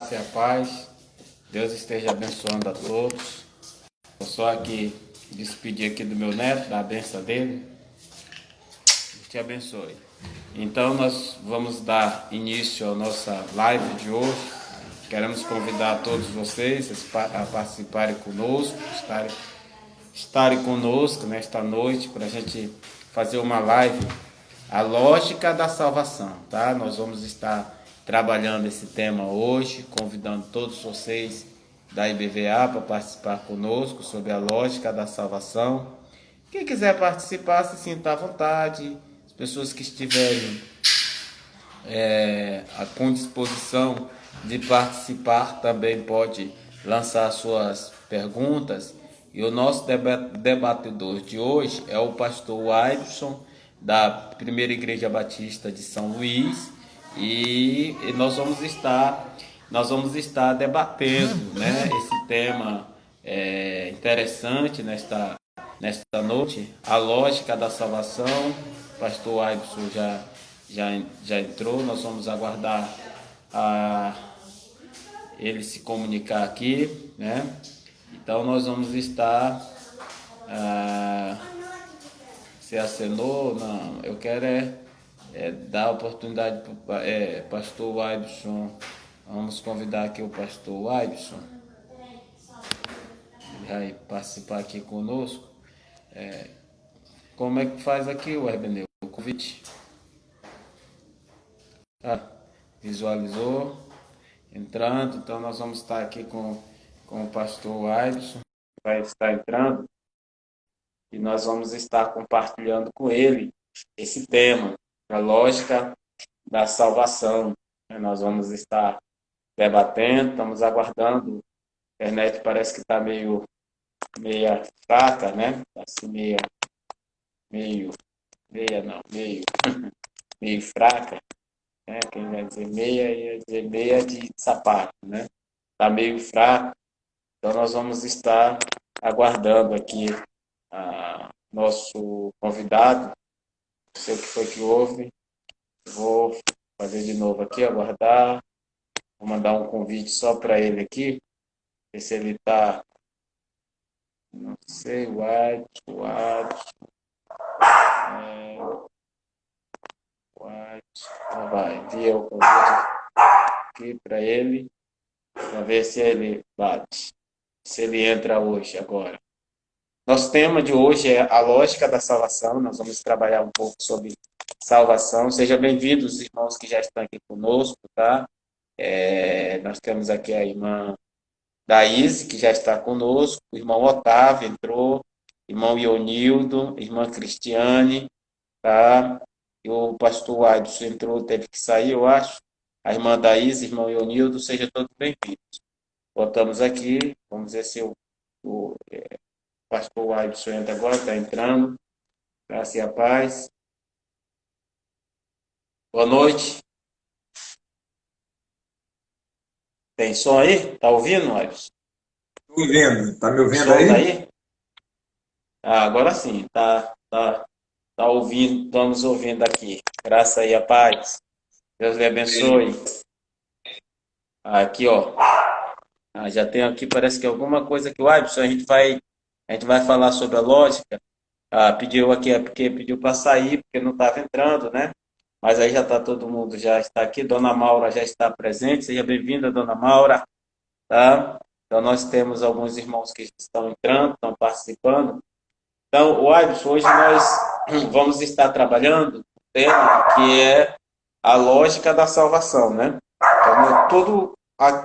e a paz. Deus esteja abençoando a todos. Eu só aqui despedir aqui do meu neto, da benção dele. Deus te abençoe. Então nós vamos dar início à nossa live de hoje. Queremos convidar todos vocês a participarem conosco, estarem conosco nesta noite para a gente fazer uma live, a lógica da salvação, tá? Nós vamos estar trabalhando esse tema hoje, convidando todos vocês da IBVA para participar conosco sobre a lógica da salvação. Quem quiser participar, se sinta à vontade. As pessoas que estiverem com disposição de participar também pode lançar suas perguntas. E o nosso debatedor de hoje é o pastor Waibson, da Primeira Igreja Batista de São Luís, e nós vamos estar debatendo, né, esse tema interessante nesta noite, a lógica da salvação. O pastor Waibson já entrou, nós vamos aguardar ele se comunicar aqui, né? Então nós vamos estar. Se acenou, não. Eu quero dar a oportunidade para o pastor Waibson. Vamos convidar aqui o pastor Waibson. Ele vai participar aqui conosco. Como é que faz aqui, o Herbeneu? O convite. Visualizou? Entrando. Então nós vamos estar aqui com o pastor Waibson. Vai estar entrando. E nós vamos estar compartilhando com ele esse tema, a lógica da salvação. Nós vamos estar debatendo, estamos aguardando. A internet parece que está meia fraca, né? Assim, meio fraca, né? Quem vai dizer meia ia dizer meia de sapato, né? Está meio fraco. Então nós vamos estar aguardando aqui nosso convidado. Não sei o que foi que houve. Vou fazer de novo aqui, aguardar. Vou mandar um convite só para ele aqui. Ver se ele está. Não sei, Então vai, envia o convite aqui para ele. Para ver se ele bate. Se ele entra hoje, agora. Nosso tema de hoje é a lógica da salvação. Nós vamos trabalhar um pouco sobre salvação. Sejam bem-vindos, os irmãos que já estão aqui conosco, tá? Nós temos aqui a irmã Daíse, que já está conosco, o irmão Otávio entrou, irmão Ionildo, irmã Cristiane, tá? E o pastor Adson entrou, teve que sair, eu acho. A irmã Daíse, irmão Ionildo, sejam todos bem-vindos. Voltamos aqui, vamos ver se o pastor Adson entra agora, está entrando. Graça e a paz. Boa noite. Tem som aí? Tá ouvindo, Adson? Estou ouvindo. Tá me O ouvindo som tá aí? aí? Agora sim, tá ouvindo, estamos ouvindo aqui. Graça e a paz. Deus lhe abençoe. Aqui, ó. Já tem aqui, parece que alguma coisa que o Ibson, a gente vai falar sobre a lógica. Pediu aqui, é porque pediu para sair, porque não estava entrando, né? Mas aí já está todo mundo, já está aqui. Dona Maura já está presente. Seja bem-vinda, Dona Maura. Tá? Então nós temos alguns irmãos que estão entrando, estão participando. Então, o Ibson, hoje nós vamos estar trabalhando um tema que é a lógica da salvação, né? Então, todas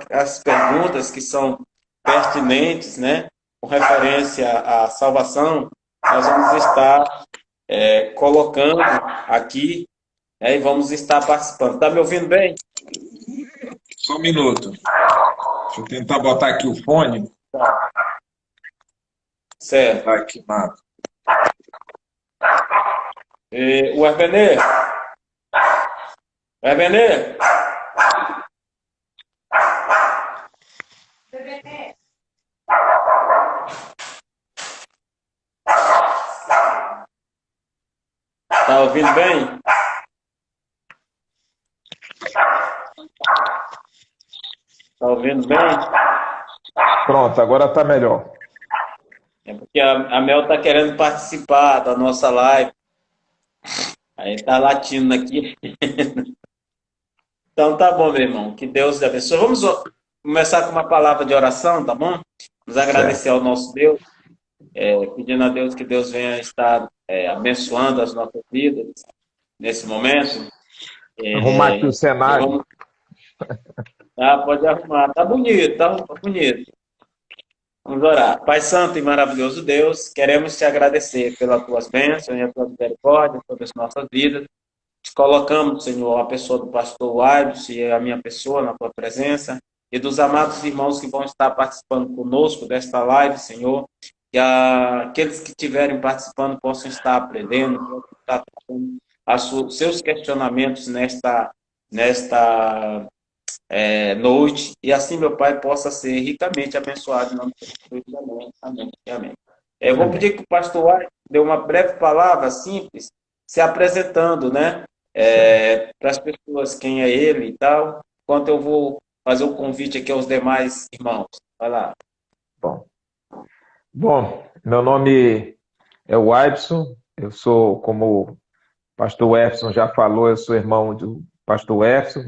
as perguntas que são pertinentes, né, com referência à salvação, nós vamos estar colocando aqui, né, e vamos estar participando. Está me ouvindo bem? Só um minuto. Deixa eu tentar botar aqui o fone. Tá. Certo. Botar aqui, mano. O Herbenê? Herbenê? Tá ouvindo bem? Tá ouvindo bem? Pronto, agora está melhor. É porque a Mel está querendo participar da nossa live. Aí está latindo aqui. Então tá bom, meu irmão. Que Deus te abençoe. Vamos começar com uma palavra de oração, tá bom? Vamos agradecer Certo. ao nosso Deus, pedindo a Deus que Deus venha estar abençoando as nossas vidas nesse momento. Arrumar aqui o E cenário. vamos, pode arrumar. Tá bonito, tá bonito. Vamos orar. Pai Santo e maravilhoso Deus, queremos te agradecer pelas tuas bênçãos e a tua misericórdia sobre as nossas vidas. Te colocamos, Senhor, a pessoa do pastor Waibs e a minha pessoa na tua presença e dos amados irmãos que vão estar participando conosco desta live, Senhor. Que aqueles que estiverem participando possam estar aprendendo, possam estar trazendo seus questionamentos nesta noite, e assim meu Pai possa ser ricamente abençoado em nome de Jesus. Amém, amém, amém. Eu vou Amém. pedir que o pastor Ari dê uma breve palavra simples, se apresentando, né? Certo. Para as pessoas quem é ele e tal, enquanto eu vou fazer o convite aqui aos demais irmãos. Vai lá. Bom. Bom, meu nome é Waibson. Eu sou, como o pastor Efson já falou, eu sou irmão do pastor Efson.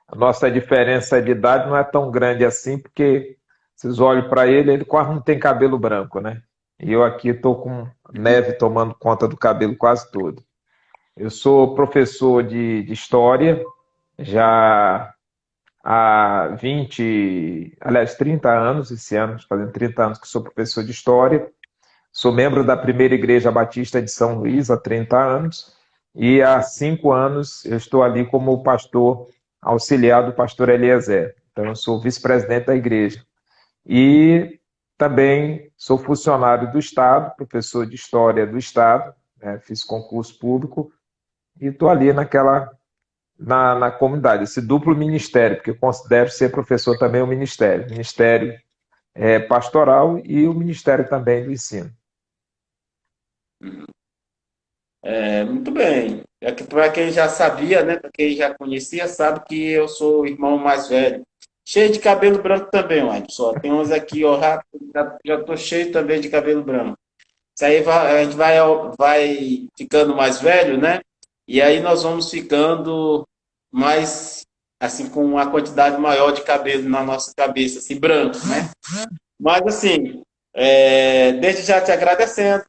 A nossa diferença de idade não é tão grande assim, porque vocês olham para ele, ele quase não tem cabelo branco, né? E eu aqui estou com neve tomando conta do cabelo quase todo. Eu sou professor de História, já há 30 anos, esse ano, fazendo 30 anos que sou professor de História. Sou membro da Primeira Igreja Batista de São Luís há 30 anos e há 5 anos eu estou ali como pastor auxiliar do pastor Eliezer. Então eu sou vice-presidente da igreja. E também sou funcionário do Estado, professor de História do Estado, né? Fiz concurso público e estou ali na comunidade, esse duplo ministério, porque eu considero ser professor também um ministério. Ministério pastoral e o ministério também do ensino. Muito bem. Para quem já sabia, né? Para quem já conhecia, sabe que eu sou o irmão mais velho. Cheio de cabelo branco também, olha só. Tem uns aqui, ó, já tô cheio também de cabelo branco. Isso aí a gente vai ficando mais velho, né? E aí nós vamos ficando mais, assim, com uma quantidade maior de cabelo na nossa cabeça, assim, branco, né? Mas, assim, desde já te agradecendo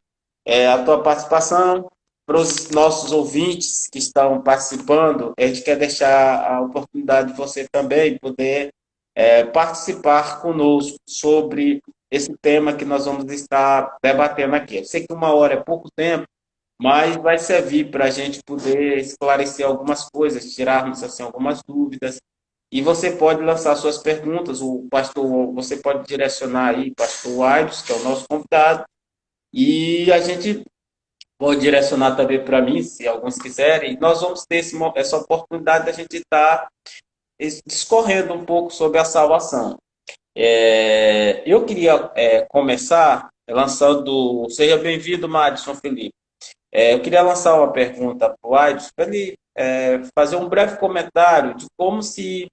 a tua participação. Para os nossos ouvintes que estão participando, a gente quer deixar a oportunidade de você também poder participar conosco sobre esse tema que nós vamos estar debatendo aqui. Eu sei que 1 hora é pouco tempo, mas vai servir para a gente poder esclarecer algumas coisas, tirarmos assim, algumas dúvidas. E você pode lançar suas perguntas, o pastor, você pode direcionar aí, pastor Aires, que é o nosso convidado, e a gente pode direcionar também para mim, se alguns quiserem. E nós vamos ter essa oportunidade da gente estar discorrendo um pouco sobre a salvação. Eu queria começar lançando. Seja bem-vindo, Madison Felipe. Eu queria lançar uma pergunta para o Aidson, para ele fazer um breve comentário de como se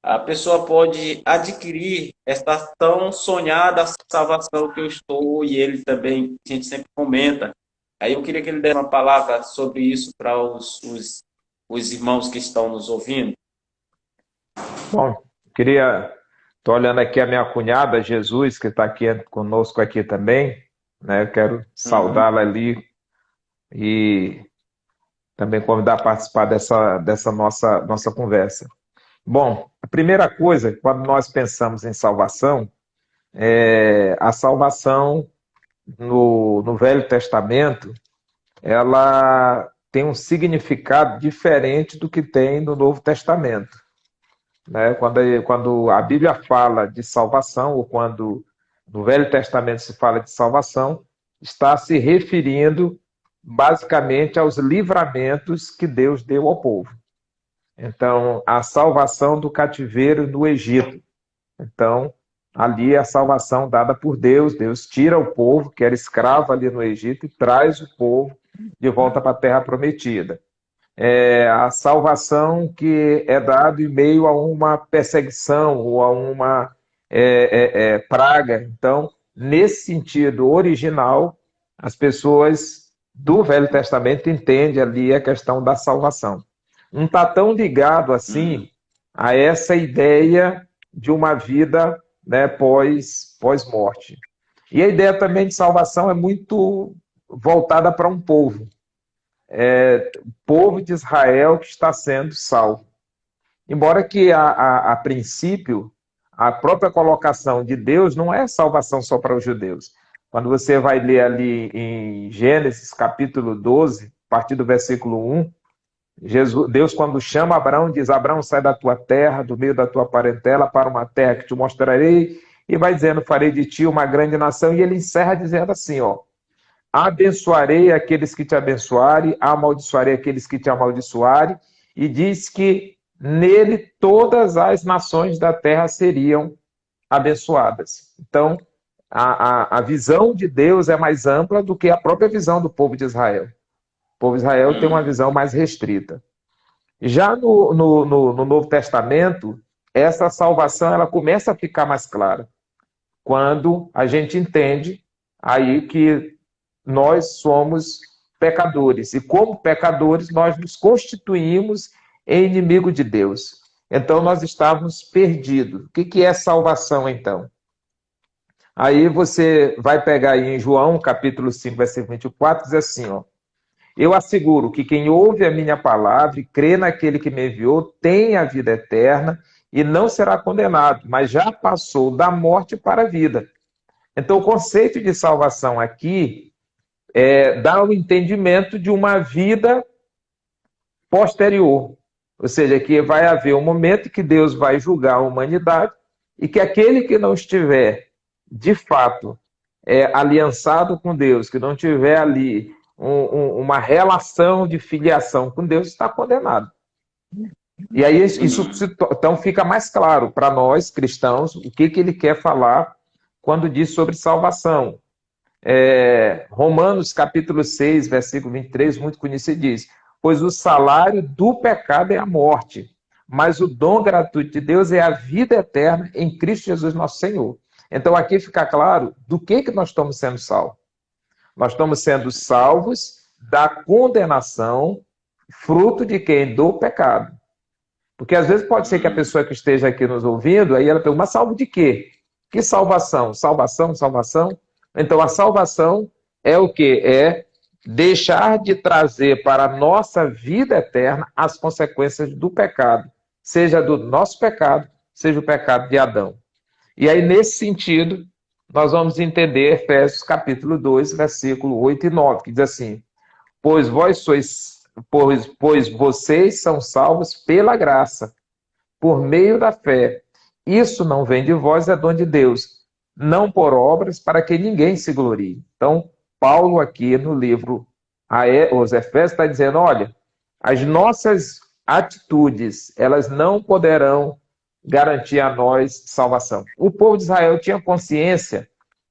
a pessoa pode adquirir esta tão sonhada salvação que eu estou e ele também, a gente sempre comenta. Aí eu queria que ele desse uma palavra sobre isso para os irmãos que estão nos ouvindo. Bom, estou olhando aqui a minha cunhada, Jesus, que está aqui conosco aqui também, né? Eu quero Uhum. saudá-la ali e também convidar a participar dessa nossa conversa. Bom, a primeira coisa, quando nós pensamos em salvação, a salvação no Velho Testamento, ela tem um significado diferente do que tem no Novo Testamento, né? Quando a Bíblia fala de salvação, ou quando no Velho Testamento se fala de salvação, está se referindo basicamente aos livramentos que Deus deu ao povo. Então, a salvação do cativeiro no Egito. Então, ali é a salvação dada por Deus. Deus tira o povo que era escravo ali no Egito e traz o povo de volta para a terra prometida. a salvação que é dada em meio a uma perseguição ou a uma praga. Então, nesse sentido original, as pessoas do Velho Testamento entendem ali a questão da salvação. Não está tão ligado assim a essa ideia de uma vida, né, pós-morte. E a ideia também de salvação é muito voltada para um povo. O povo de Israel que está sendo salvo. Embora que, a princípio, a própria colocação de Deus não é salvação só para os judeus. Quando você vai ler ali em Gênesis, capítulo 12, a partir do versículo 1, Deus, quando chama Abraão, diz: Abraão, sai da tua terra, do meio da tua parentela, para uma terra que te mostrarei, e vai dizendo: farei de ti uma grande nação. E ele encerra dizendo assim, ó: abençoarei aqueles que te abençoarem, amaldiçoarei aqueles que te amaldiçoarem, e diz que nele todas as nações da terra seriam abençoadas. Então, a visão de Deus é mais ampla do que a própria visão do povo de Israel. O povo de Israel tem uma visão mais restrita. Já no Novo Testamento, essa salvação ela começa a ficar mais clara, quando a gente entende aí que nós somos pecadores, e como pecadores nós nos constituímos em inimigo de Deus. Então nós estávamos perdidos. O que é salvação, então? Aí você vai pegar aí em João, capítulo 5, versículo 24, diz assim, ó: eu asseguro que quem ouve a minha palavra e crê naquele que me enviou tem a vida eterna e não será condenado, mas já passou da morte para a vida. Então o conceito de salvação aqui dá o entendimento de uma vida posterior. Ou seja, que vai haver um momento que Deus vai julgar a humanidade e que aquele que não estiver, de fato, aliançado com Deus, que não tiver ali uma relação de filiação com Deus, está condenado. E aí isso então fica mais claro para nós, cristãos, o que ele quer falar quando diz sobre salvação. Romanos capítulo 6, versículo 23, muito conhecido, diz: pois o salário do pecado é a morte, mas o dom gratuito de Deus é a vida eterna em Cristo Jesus nosso Senhor. Então aqui fica claro do que nós estamos sendo salvos. Nós estamos sendo salvos da condenação, fruto de quem? Do pecado. Porque às vezes pode ser que a pessoa que esteja aqui nos ouvindo, aí ela pergunta: mas salvo de quê? Que salvação? Salvação, salvação? Então a salvação é o quê? É deixar de trazer para a nossa vida eterna as consequências do pecado, seja do nosso pecado, seja o pecado de Adão. E aí, nesse sentido, nós vamos entender Efésios capítulo 2, versículo 8 e 9, que diz assim: pois vocês são salvos pela graça, por meio da fé. Isso não vem de vós, é dom de Deus, não por obras, para que ninguém se glorie. Então, Paulo aqui no livro aos Efésios está dizendo: olha, as nossas atitudes, elas não poderão garantir a nós salvação. O povo de Israel tinha consciência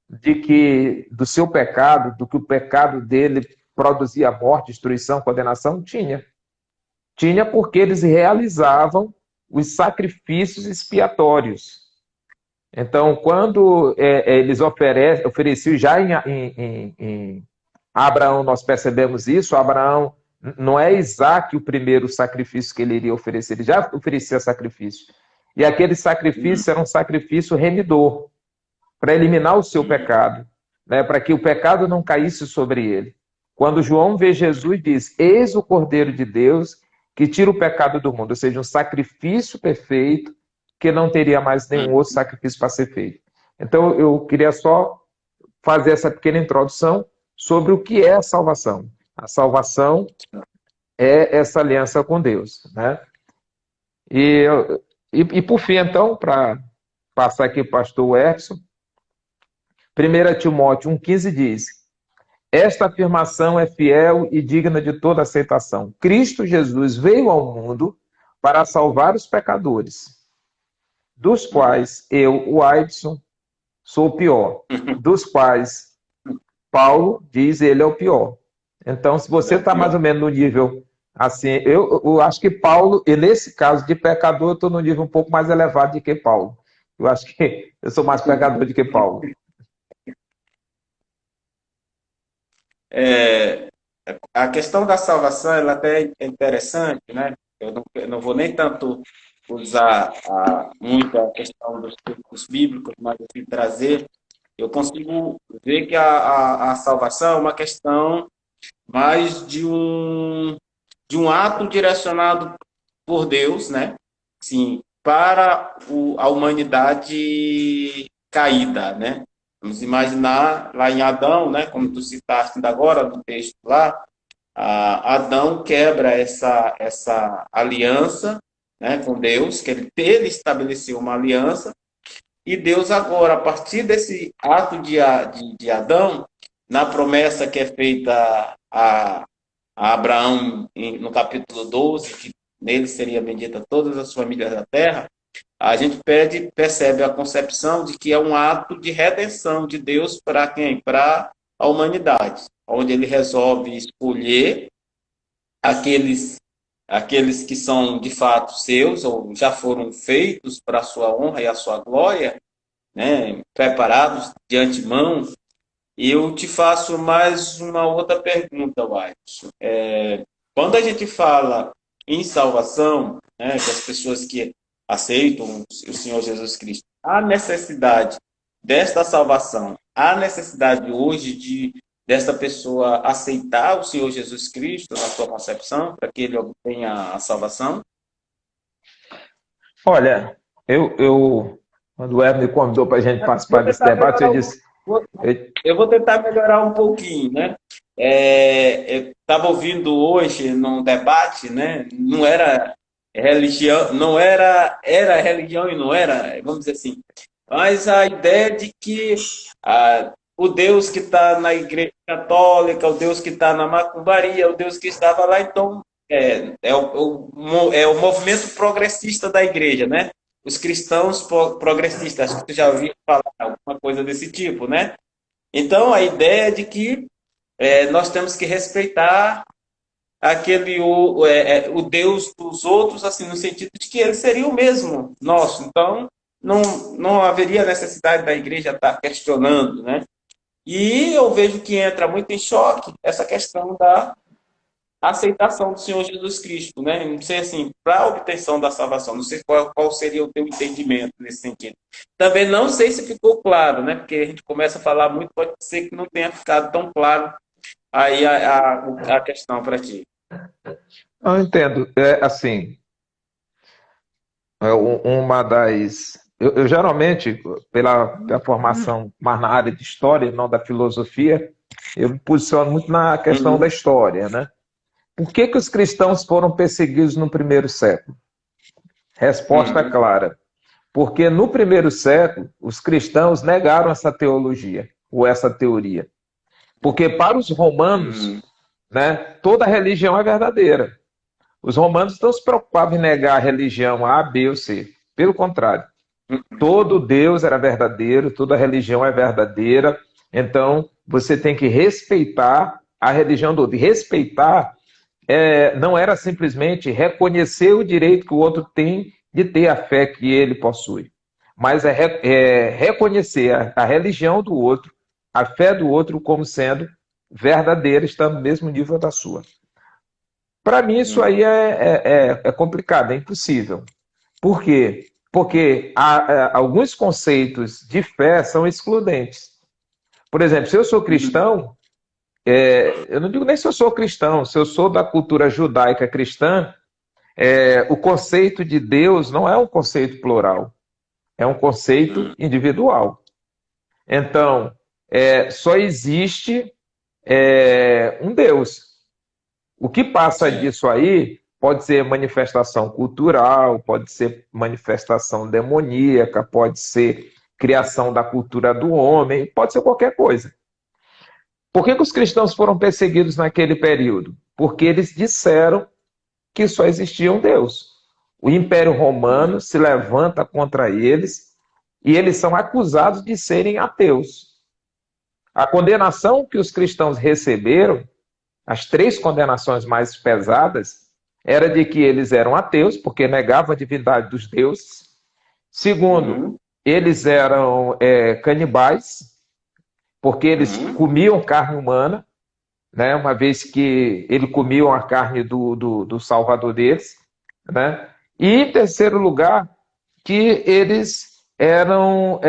de que do seu pecado, do que o pecado dele produzia morte, destruição, condenação? Tinha porque eles realizavam os sacrifícios expiatórios. Então, quando eles ofereciam já em Abraão, nós percebemos isso. Abraão, não é Isaac o primeiro sacrifício que ele iria oferecer, ele já oferecia sacrifício. E aquele sacrifício era um sacrifício remidor, para eliminar o seu pecado, né, para que o pecado não caísse sobre ele. Quando João vê Jesus, diz: eis o Cordeiro de Deus que tira o pecado do mundo, ou seja, um sacrifício perfeito que não teria mais nenhum outro sacrifício para ser feito. Então, eu queria só fazer essa pequena introdução sobre o que é a salvação. A salvação é essa aliança com Deus, né? E por fim, então, para passar aqui para o pastor Edson, 1 Timóteo 1,15 diz: esta afirmação é fiel e digna de toda aceitação. Cristo Jesus veio ao mundo para salvar os pecadores, dos quais eu, o Aibson, sou o pior. Dos quais Paulo diz ele é o pior. Então, se você está mais ou menos no nível Assim, eu acho que Paulo, e nesse caso de pecador, eu estou num nível um pouco mais elevado do que Paulo. Eu acho que eu sou mais pecador do que Paulo. É, a questão da salvação, ela até é interessante, né? Eu não vou nem tanto usar muito a questão dos textos bíblicos, mas assim, trazer, eu consigo ver que a salvação é uma questão mais de um ato direcionado por Deus, né? Sim, para a humanidade caída, né? Vamos imaginar lá em Adão, né? Como tu citaste ainda agora no texto lá, Adão quebra essa aliança, né, com Deus, que ele estabeleceu uma aliança, e Deus agora, a partir desse ato de Adão, na promessa que é feita a Abraão no capítulo 12, que nele seria bendita todas as famílias da terra, a gente percebe a concepção de que é um ato de redenção de Deus para quem? Para a humanidade, onde ele resolve escolher aqueles que são de fato seus ou já foram feitos para a sua honra e a sua glória, né, preparados de antemão. E eu te faço mais uma outra pergunta, Watson. Quando a gente fala em salvação, né, que as pessoas que aceitam o Senhor Jesus Cristo, há necessidade desta salvação, há necessidade hoje desta pessoa aceitar o Senhor Jesus Cristo na sua concepção, para que ele obtenha a salvação? Olha, quando o Hermes me convidou para a gente participar Vou desse tentar debate, eu melhorar disse, eu- eu vou tentar melhorar um pouquinho, né? Eu estava ouvindo hoje num debate, né? Não era religião, não era religião e não era, vamos dizer assim, mas a ideia de que o Deus que está na Igreja Católica, o Deus que está na macumbaria, o Deus que estava lá, então é o movimento progressista da Igreja, né? Os cristãos progressistas, acho que você já ouviu falar alguma coisa desse tipo, né? Então, a ideia é de que nós temos que respeitar o Deus dos outros, assim, no sentido de que ele seria o mesmo nosso. Então, não haveria necessidade da igreja estar questionando, né? E eu vejo que entra muito em choque essa questão da aceitação do Senhor Jesus Cristo, né? Não sei assim, para a obtenção da salvação, não sei qual seria o teu entendimento nesse sentido. Também não sei se ficou claro, né? Porque a gente começa a falar muito, pode ser que não tenha ficado tão claro aí a questão para ti. não entendo. É assim, uma das. Eu geralmente, pela formação mais na área de história, não da filosofia, eu me posiciono muito na questão da Uhum, história, né? Por que que os cristãos foram perseguidos no primeiro século? Resposta uhum, clara. Porque no primeiro século, os cristãos negaram essa teologia, ou essa teoria. Porque para os romanos, uhum, né, toda religião é verdadeira. Os romanos não se preocupavam em negar a religião A, B ou C. Pelo contrário, todo Deus era verdadeiro, toda religião é verdadeira. Então, você tem que respeitar a religião do outro. E respeitar não era simplesmente reconhecer o direito que o outro tem de ter a fé que ele possui, mas reconhecer a religião do outro, a fé do outro como sendo verdadeira, estando no mesmo nível da sua. Para mim, isso uhum, aí é complicado, é impossível. Por quê? Porque alguns conceitos de fé são excludentes. Por exemplo, se eu sou uhum, cristão, eu não digo nem se eu sou cristão, se eu sou da cultura judaica cristã, o conceito de Deus não é um conceito plural, é um conceito uhum, individual. Então, só existe um Deus. O que passa sim, disso aí pode ser manifestação cultural, pode ser manifestação demoníaca, pode ser criação da cultura do homem, pode ser qualquer coisa. Por que que os cristãos foram perseguidos naquele período? Porque eles disseram que só existia um Deus. O Império Romano se levanta contra eles e eles são acusados de serem ateus. A condenação que os cristãos receberam, as três condenações mais pesadas, era de que eles eram ateus, porque negavam a divindade dos deuses. Segundo, Uhum. eles eram canibais, porque eles Uhum. comiam carne humana, né? Uma vez que eles comiam a carne do Salvador deles, né? E, em terceiro lugar, que eles eram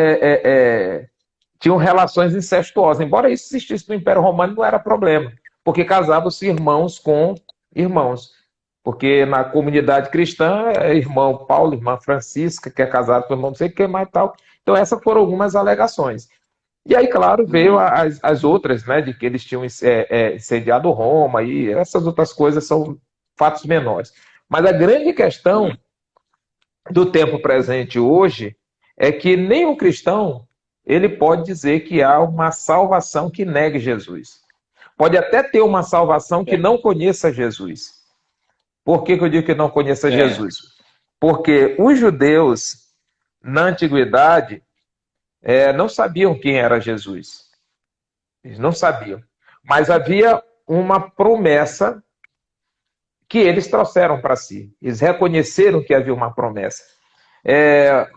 tinham relações incestuosas. Embora isso existisse no Império Romano, não era problema, porque casavam-se irmãos com irmãos. Porque na comunidade cristã, é irmão Paulo, irmã Francisca, que é casado com o irmão não sei o que mais tal. Então, essas foram algumas alegações. E aí, claro, veio Uhum. as outras, né, de que eles tinham incendiado Roma, e essas outras coisas são fatos menores. Mas a grande questão do tempo presente hoje é que nenhum cristão ele pode dizer que há uma salvação que negue Jesus. Pode até ter uma salvação que É, não conheça Jesus. Por que eu digo que não conheça é. Jesus? Porque os judeus, na antiguidade, não sabiam quem era Jesus. Eles não sabiam. Mas havia uma promessa que eles trouxeram para si. Eles reconheceram que havia uma promessa. É,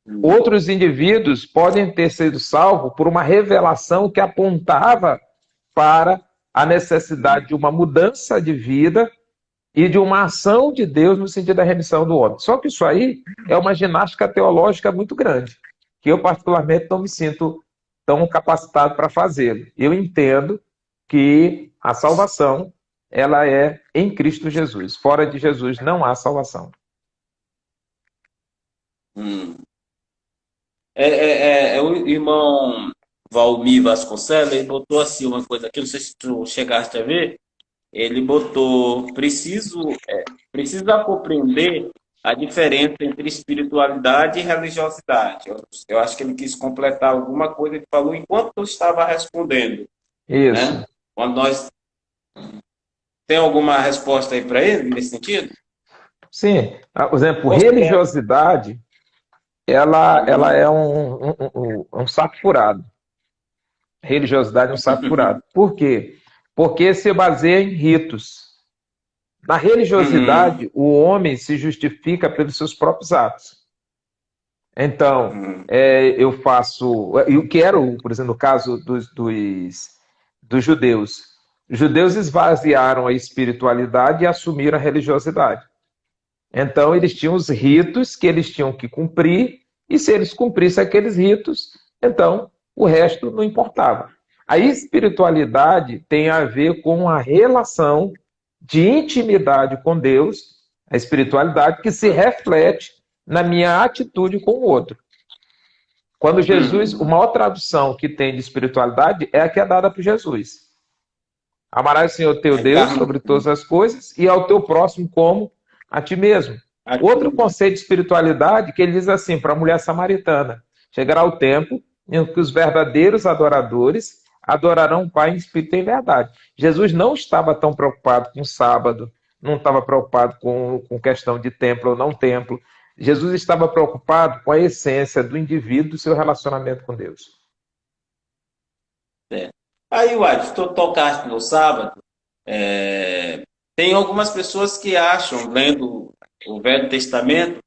Uhum. Outros indivíduos podem ter sido salvos por uma revelação que apontava para a necessidade de uma mudança de vida e de uma ação de Deus no sentido da remissão do homem. Só que isso aí é uma ginástica teológica muito grande, que eu particularmente não me sinto tão capacitado para fazê-lo. Eu entendo que a salvação ela é em Cristo Jesus. Fora de Jesus não há salvação. Hum. É o irmão Valmir Vasconcelos, ele botou assim uma coisa aqui, não sei se tu chegaste a ver, ele botou, precisa compreender a diferença entre espiritualidade e religiosidade. Eu acho que ele quis completar alguma coisa, ele falou enquanto eu estava respondendo, Isso. né? Quando nós tem alguma resposta aí para ele nesse sentido? Sim. Por exemplo, Ou seja, religiosidade, ela uhum, é um saco furado. Religiosidade é um saco furado. Por quê? Porque se baseia em ritos. Na uhum, religiosidade, o homem se justifica pelos seus próprios atos. Então, uhum, eu faço. Eu quero, por exemplo, no caso dos judeus. Os judeus esvaziaram a espiritualidade e assumiram a religiosidade. Então, eles tinham os ritos que eles tinham que cumprir, e se eles cumprissem aqueles ritos, então o resto não importava. A espiritualidade tem a ver com a relação de intimidade com Deus, a espiritualidade que se reflete na minha atitude com o outro. Quando Jesus, uhum. uma maior tradução que tem de espiritualidade é a que é dada por Jesus. Amarás o Senhor teu Aí Deus tá, sobre todas as coisas e ao teu próximo como a ti mesmo. Outro aqui, conceito de espiritualidade que ele diz assim para a mulher samaritana: chegará o tempo em que os verdadeiros adoradores adorarão o Pai em espírito e em verdade. Jesus não estava tão preocupado com o sábado, não estava preocupado com questão de templo ou não templo. Jesus estava preocupado com a essência do indivíduo, do seu relacionamento com Deus. é. Aí, Uai, tu tocaste no sábado, é, tem algumas pessoas que acham, lendo o Velho Testamento,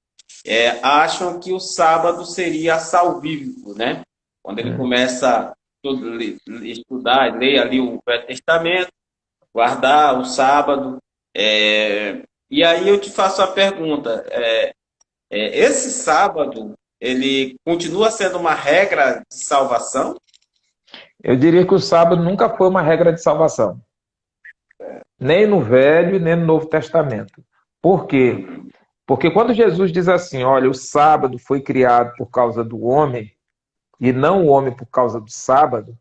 acham que o sábado seria salvífico, né? Quando ele Hum. começa a estudar, ler ali o Velho Testamento, guardar o sábado. E aí eu te faço a pergunta: esse sábado ele continua sendo uma regra de salvação? Eu diria que o sábado nunca foi uma regra de salvação. Nem no Velho, nem no Novo Testamento. Por quê? Uhum, Porque quando Jesus diz assim, olha, o sábado foi criado por causa do homem e não o homem por causa do sábado,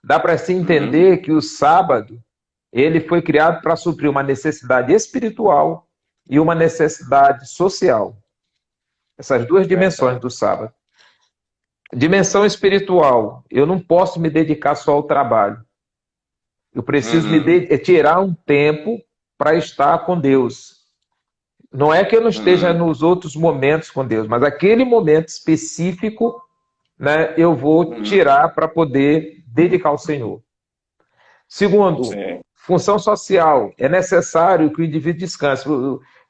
dá para se uhum, entender que o sábado ele foi criado para suprir uma necessidade espiritual e uma necessidade social. Essas duas dimensões verdade. do sábado. Dimensão espiritual, eu não posso me dedicar só ao trabalho. Eu preciso Uhum, tirar um tempo para estar com Deus. Não é que eu não esteja uhum, nos outros momentos com Deus, mas aquele momento específico, né, eu vou uhum, tirar para poder dedicar ao Senhor. Segundo, sim. função social. É necessário que o indivíduo descanse.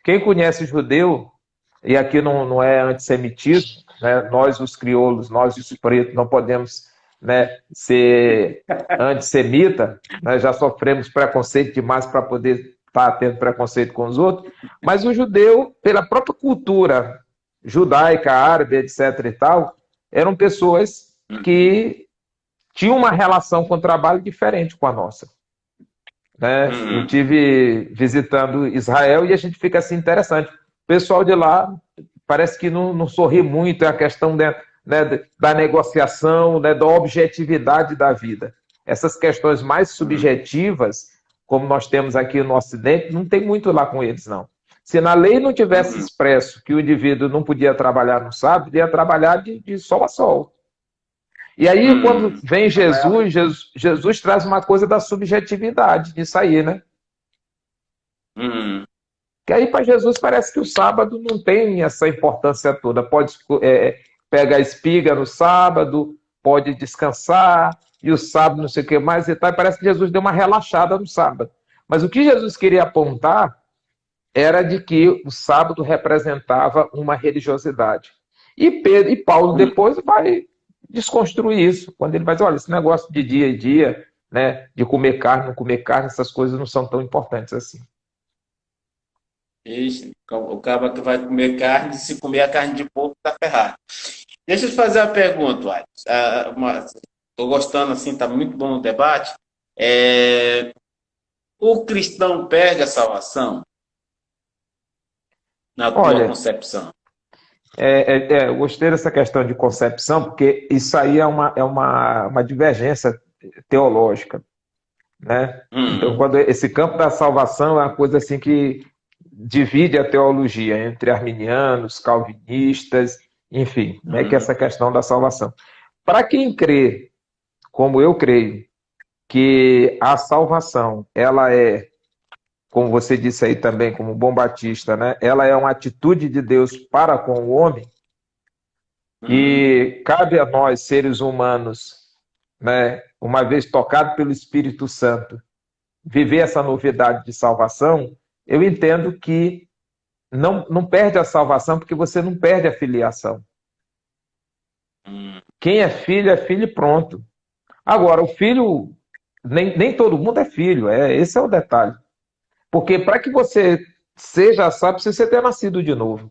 Quem conhece judeu, e aqui não é antissemitismo, né? Nós, os crioulos, nós, os pretos, não podemos, né, ser antissemita, nós já sofremos preconceito demais para poder estar tendo preconceito com os outros, mas o judeu, pela própria cultura judaica, árabe, etc. e tal, eram pessoas que tinham uma relação com o trabalho diferente com a nossa, né? Eu tive visitando Israel e a gente fica assim interessante. O pessoal de lá parece que não sorri muito, é a questão da negociação, né, da objetividade da vida. Essas questões mais subjetivas, como nós temos aqui no Ocidente, não tem muito lá com eles, não. Se na lei não tivesse expresso que o indivíduo não podia trabalhar no sábado, ele ia trabalhar de sol a sol. E aí, quando vem Jesus traz uma coisa da subjetividade disso aí, né? Que aí para Jesus parece que o sábado não tem essa importância toda. Pode pegar espiga no sábado, pode descansar, e o sábado não sei o que mais e tal. E parece que Jesus deu uma relaxada no sábado. Mas o que Jesus queria apontar era de que o sábado representava uma religiosidade. E Paulo depois vai desconstruir isso, quando ele vai dizer, olha, esse negócio de dia e dia, né, de comer carne, não comer carne, essas coisas não são tão importantes assim. Ixi, o cara que vai comer carne, se comer a carne de porco, tá ferrado. Deixa eu te fazer uma pergunta, estou gostando, assim, tá muito bom o debate. O cristão perde a salvação na tua concepção? Eu gostei dessa questão de concepção, porque isso aí é uma divergência teológica, né? Então, quando esse campo da salvação é uma coisa assim que divide a teologia entre arminianos, calvinistas, enfim, né, que é essa questão da salvação. Para quem crê, como eu creio, que a salvação, ela é, como você disse aí também, como bom batista, né, ela é uma atitude de Deus para com o homem, e cabe a nós, seres humanos, né, uma vez tocado pelo Espírito Santo, viver essa novidade de salvação. Eu entendo que não perde a salvação porque você não perde a filiação. Quem é filho e pronto. Agora, o filho, nem todo mundo é filho, esse é o detalhe. Porque para que você seja salvo, precisa ter nascido de novo.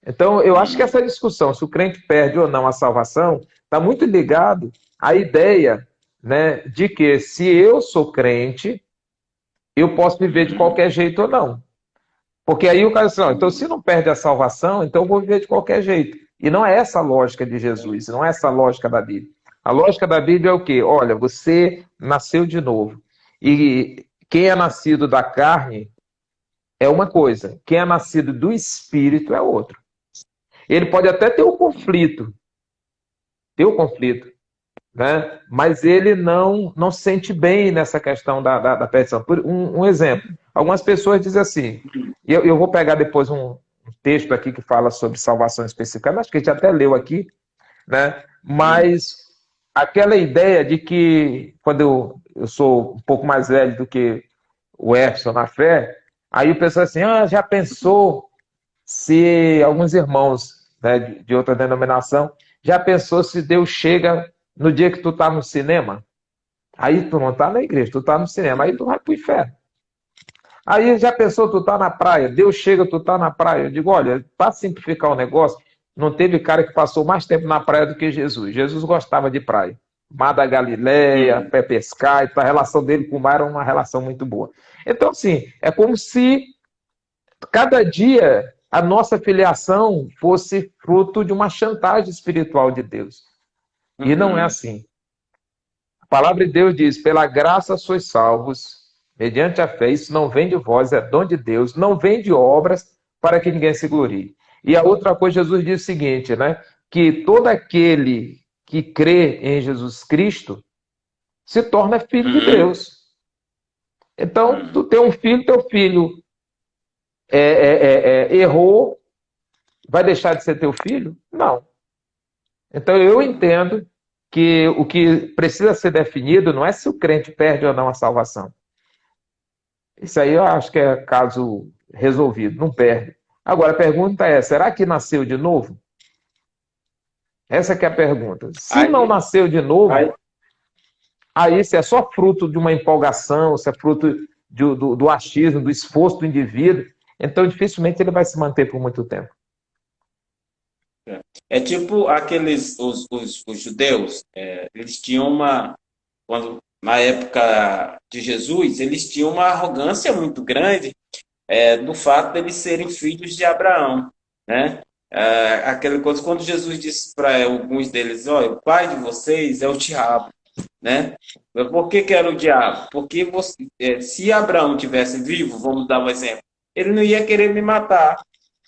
Então, eu acho que essa discussão, se o crente perde ou não a salvação, está muito ligado à ideia, né, de que se eu sou crente, eu posso viver de qualquer jeito ou não. Porque aí o cara diz, não, então se não perde a salvação, então eu vou viver de qualquer jeito. E não é essa a lógica de Jesus, não é essa a lógica da Bíblia. A lógica da Bíblia é o quê? Olha, você nasceu de novo. E quem é nascido da carne é uma coisa, quem é nascido do Espírito é outra. Ele pode até ter o conflito, né? Mas ele não se sente bem nessa questão da perdição. Um exemplo, algumas pessoas dizem assim, eu vou pegar depois um texto aqui que fala sobre salvação específica, acho que a gente até leu aqui, né? Mas aquela ideia de que, quando eu sou um pouco mais velho do que o Efson na fé, aí o pessoal assim, já pensou se alguns irmãos, né, de outra denominação, já pensou se Deus chega no dia que tu tá no cinema? Aí tu não tá na igreja, tu tá no cinema, aí tu vai pro inferno. Aí já pensou, tu tá na praia, Deus chega, tu tá na praia. Eu digo, olha, para simplificar o negócio, não teve cara que passou mais tempo na praia do que Jesus. Jesus gostava de praia. Mar da Galileia, pé pescar, então a relação dele com o mar era uma relação muito boa. Então, assim, é como se cada dia a nossa filiação fosse fruto de uma chantagem espiritual de Deus. E não é assim. A palavra de Deus diz, pela graça sois salvos, mediante a fé, isso não vem de vós, é dom de Deus, não vem de obras para que ninguém se glorie. E a outra coisa, Jesus diz o seguinte, né? Que todo aquele que crê em Jesus Cristo se torna filho de Deus. Então, tu tem um filho, teu filho errou, vai deixar de ser teu filho? Não. Então, eu entendo que o que precisa ser definido não é se o crente perde ou não a salvação, Isso aí eu acho que é caso resolvido, não perde. Agora a pergunta é: será que nasceu de novo? Essa que é a pergunta. Se não Aí, nasceu de novo, aí, aí se é só fruto de uma empolgação, se é fruto do achismo, do esforço do indivíduo, então dificilmente ele vai se manter por muito tempo. é tipo aqueles, os judeus, eles tinham na época de Jesus, eles tinham uma arrogância muito grande, do fato de eles serem filhos de Abraão, né? Aquela coisa, quando Jesus disse para alguns deles, olha, o pai de vocês é o diabo, né? Por que que era o diabo? Porque se Abraão tivesse vivo, vamos dar um exemplo, ele não ia querer me matar.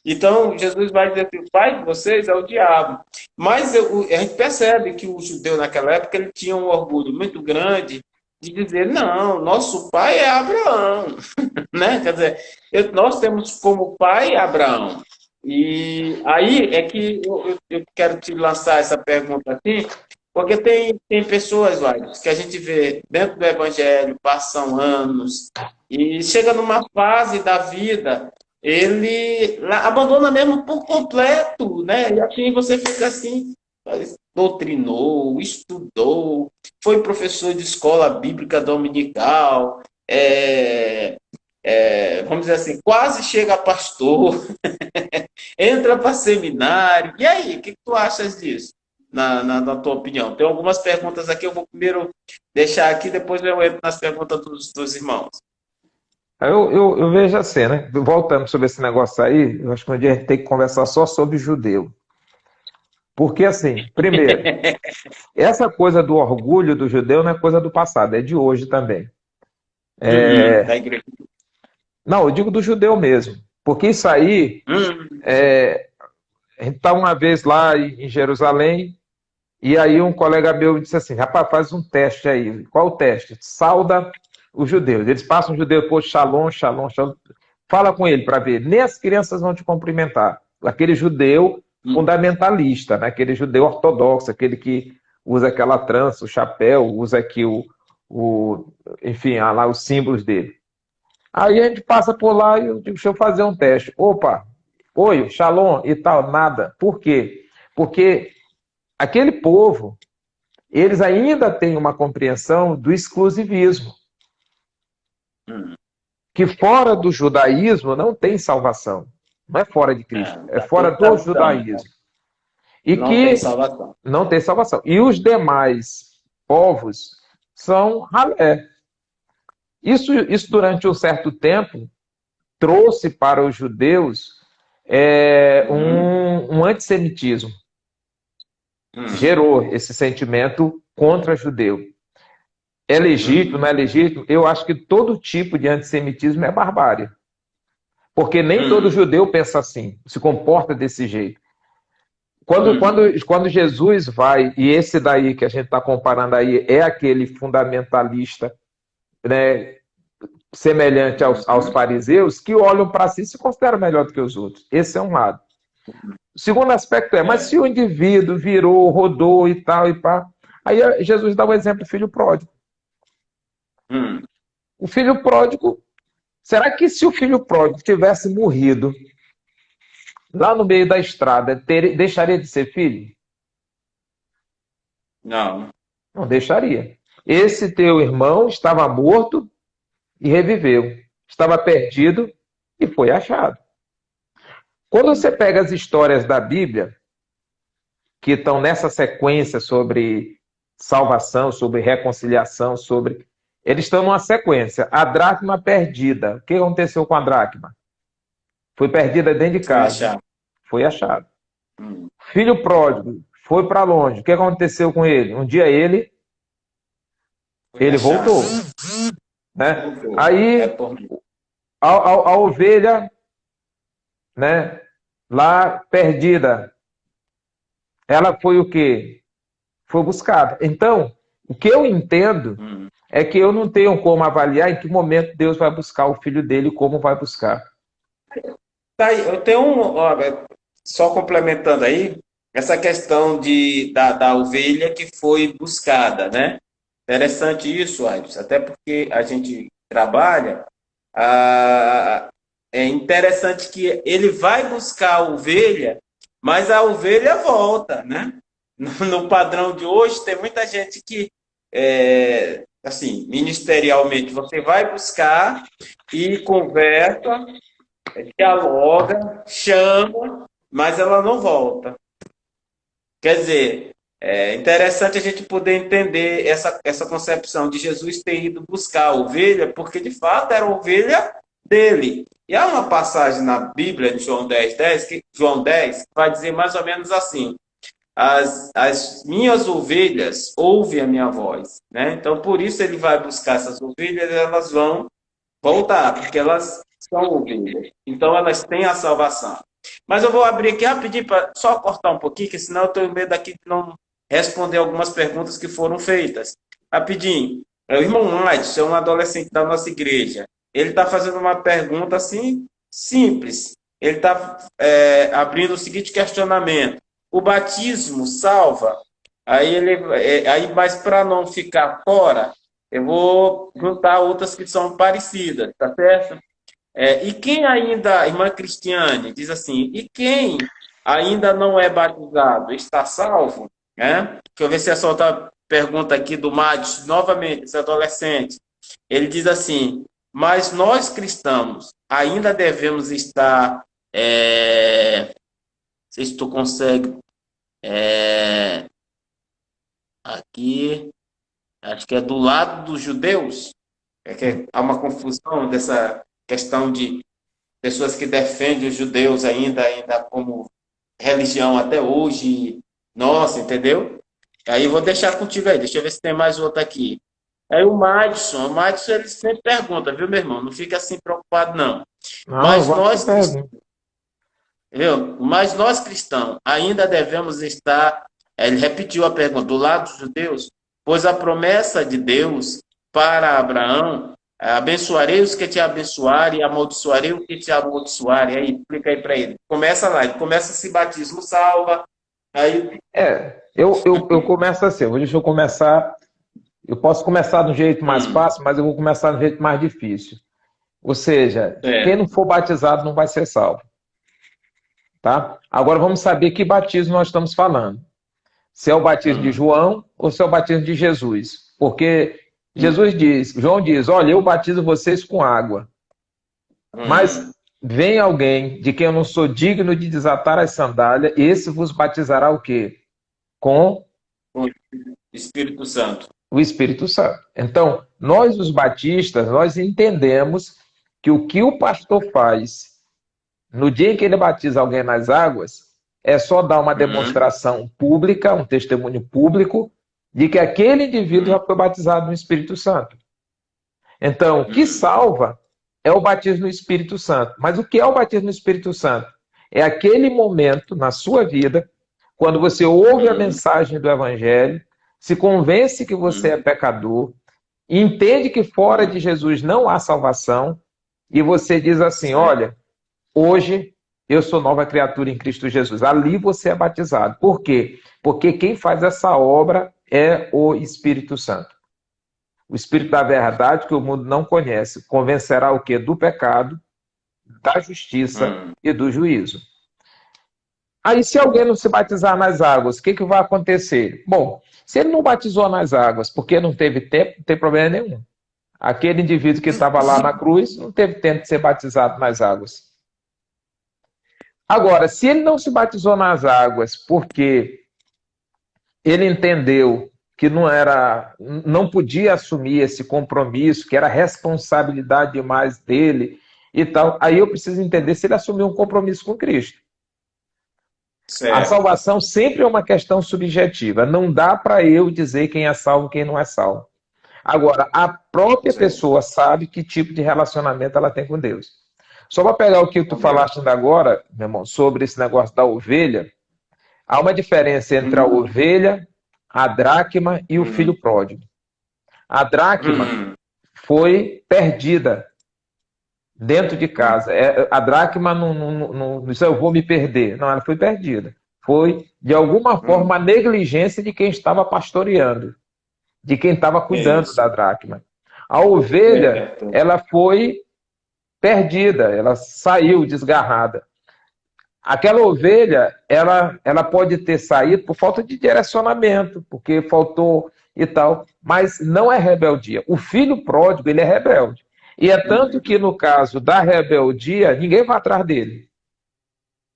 Então, Jesus vai dizer que o pai de vocês é o diabo. Mas a gente percebe que o judeu naquela época ele tinha um orgulho muito grande de dizer, não, nosso pai é Abraão, né? Quer dizer, nós temos como pai Abraão. E aí é que eu quero te lançar essa pergunta aqui, porque tem pessoas, olha, que a gente vê dentro do evangelho, passam anos, e chega numa fase da vida, ele abandona mesmo por completo, né? E assim você fica assim, doutrinou, estudou, foi professor de escola bíblica dominical, vamos dizer assim, quase chega a pastor, entra para seminário. E aí, o que tu achas disso? Na tua opinião? Tem algumas perguntas aqui, eu vou primeiro deixar aqui, depois eu entro nas perguntas dos irmãos. Eu vejo assim, né? Voltando sobre esse negócio aí, eu acho que um dia a gente tem que conversar só sobre judeu. Porque, assim, primeiro, essa coisa do orgulho do judeu não é coisa do passado, é de hoje também. Uhum, da igreja. Não, eu digo do judeu mesmo. Porque isso aí, Uhum, a gente está uma vez lá em Jerusalém, e aí um colega meu disse assim: rapaz, faz um teste aí. Qual o teste? Sauda os judeus. Eles passam o judeu por shalom, shalom, shalom. Fala com ele para ver. Nem as crianças vão te cumprimentar. Aquele judeu uhum, fundamentalista, né? Aquele judeu ortodoxo, aquele que usa aquela trança, o chapéu, usa aqui enfim, lá os símbolos dele. Aí a gente passa por lá e eu digo: deixa eu fazer um teste. Opa, oi, shalom e tal, nada. Por quê? Porque aquele povo, eles ainda têm uma compreensão do exclusivismo, uhum. que fora do judaísmo não tem salvação. Não é fora de Cristo, é Tá fora tudo do tradução, né? judaísmo. E Não tem que salvação. não tem salvação. E os demais povos são ralé. Isso durante um certo tempo trouxe para os judeus Uhum, um antissemitismo. uhum, Gerou esse sentimento contra judeu. É legítimo, não uhum, é legítimo? Eu acho que todo tipo de antissemitismo é barbárie. Porque nem todo uhum, judeu pensa assim, se comporta desse jeito. uhum. Quando Jesus vai, e esse daí que a gente está comparando aí é aquele fundamentalista, né, semelhante aos Uhum. fariseus, que olham para si e se consideram melhor do que os outros. Esse é um lado. O segundo aspecto é: mas É. se o indivíduo virou, rodou e tal e pá. Aí Jesus dá o exemplo do filho pródigo. Hum. O filho pródigo, será que se o filho pródigo tivesse morrido lá no meio da estrada, deixaria de ser filho? Não. Não deixaria. Esse teu irmão estava morto e reviveu. Estava perdido e foi achado. Quando você Hum. pega as histórias da Bíblia, que estão nessa sequência sobre salvação, sobre reconciliação, sobre. Eles estão numa sequência. A dracma perdida. O que aconteceu com a dracma? Foi perdida dentro de Foi casa. achar. Foi achado. Hum. Filho pródigo foi para longe. O que aconteceu com ele? Um dia Foi ele achar. voltou, né? Voltou. É Aí por mim. a ovelha, né? Lá perdida, ela foi o quê? Foi buscada. Então, o que eu entendo Hum. é que eu não tenho como avaliar em que momento Deus vai buscar o filho dele e como vai buscar. Tá aí, eu tenho olha, só complementando aí, essa questão da ovelha que foi buscada, né? Interessante isso, Aires, até porque a gente trabalha. é interessante que ele vai buscar a ovelha, mas a ovelha volta, né? No padrão de hoje, tem muita gente que, assim, ministerialmente, você vai buscar e conversa, dialoga, chama, mas ela não volta. Quer dizer, é interessante a gente poder entender essa concepção de Jesus ter ido buscar a ovelha, porque de fato era a ovelha dele. E há uma passagem na Bíblia, de João 10, que vai dizer mais ou menos assim: as minhas ovelhas ouvem a minha voz. Né? Então, por isso ele vai buscar essas ovelhas, elas vão voltar, porque elas são ovelhas. Então, elas têm a salvação. Mas eu vou abrir aqui rapidinho para só cortar um pouquinho, que senão eu tenho medo aqui de não responder algumas perguntas que foram feitas. Rapidinho. O irmão Mike, é um adolescente da nossa igreja. Ele está fazendo uma pergunta assim, simples. Ele está abrindo o seguinte questionamento: o batismo salva? Mas para não ficar fora, eu vou juntar outras que são parecidas, tá certo? E quem ainda, irmã Cristiane, diz assim, e quem ainda não é batizado, está salvo? Deixa eu ver se essa outra pergunta aqui do Madis, novamente, esse adolescente. Ele diz assim, mas nós cristãos ainda devemos estar, não sei se tu consegue, aqui, acho que é do lado dos judeus, que há uma confusão dessa questão de pessoas que defendem os judeus ainda como religião até hoje. Nossa, entendeu? Aí eu vou deixar contigo aí, deixa eu ver se tem mais outro aqui. Aí o Madison ele sempre pergunta, viu, meu irmão? Não fica assim preocupado, não. Não, eu Mas gosto de nós, pergunta. viu? Mas nós cristãos ainda devemos estar, ele repetiu a pergunta, do lado dos judeus, pois a promessa de Deus para Abraão, abençoarei os que te abençoarem e amaldiçoarei os que te amaldiçoarem. Aí, explica aí para ele. Começa lá, ele começa esse batismo salva, aí... Eu começo assim, deixa eu começar, eu posso começar de um jeito mais fácil, mas eu vou começar de um jeito mais difícil. Ou seja, quem não for batizado não vai ser salvo. Tá? Agora vamos saber que batismo nós estamos falando. Se é o batismo de João ou se é o batismo de Jesus. Porque João diz, olha, eu batizo vocês com água. Mas vem alguém de quem eu não sou digno de desatar as sandálias, esse vos batizará o quê? Com o Espírito Santo. O Espírito Santo. Então, nós os batistas, nós entendemos que o pastor faz no dia em que ele batiza alguém nas águas, é só dar uma demonstração pública, um testemunho público, de que aquele indivíduo já foi batizado no Espírito Santo. Então, o que salva é o batismo no Espírito Santo. Mas o que é o batismo no Espírito Santo? É aquele momento na sua vida, quando você ouve a mensagem do Evangelho, se convence que você é pecador, entende que fora de Jesus não há salvação, e você diz assim, olha, hoje eu sou nova criatura em Cristo Jesus. Ali você é batizado. Por quê? Porque quem faz essa obra é o Espírito Santo. O Espírito da verdade que o mundo não conhece. Convencerá o quê? Do pecado, da justiça e do juízo. Aí se alguém não se batizar nas águas, o que vai acontecer? Bom, se ele não batizou nas águas porque não teve tempo, não tem problema nenhum. Aquele indivíduo que estava lá na cruz não teve tempo de ser batizado nas águas. Agora, se ele não se batizou nas águas porque ele entendeu que não podia assumir esse compromisso, que era responsabilidade demais dele e tal, aí eu preciso entender se ele assumiu um compromisso com Cristo. Certo. A salvação sempre é uma questão subjetiva. Não dá para eu dizer quem é salvo e quem não é salvo. Agora, a própria pessoa sabe que tipo de relacionamento ela tem com Deus. Só para pegar o que tu falaste ainda agora, meu irmão, sobre esse negócio da ovelha, há uma diferença entre a ovelha, a dracma e o filho pródigo. A dracma foi perdida dentro de casa. A dracma não disse, eu vou me perder. Não, ela foi perdida. Foi, de alguma forma, a negligência de quem estava pastoreando, de quem estava cuidando da dracma. A ovelha, ela foi perdida, ela saiu desgarrada. Aquela ovelha, ela pode ter saído por falta de direcionamento, porque faltou e tal, mas não é rebeldia. O filho pródigo, ele é rebelde. E é tanto que no caso da rebeldia, ninguém vai atrás dele.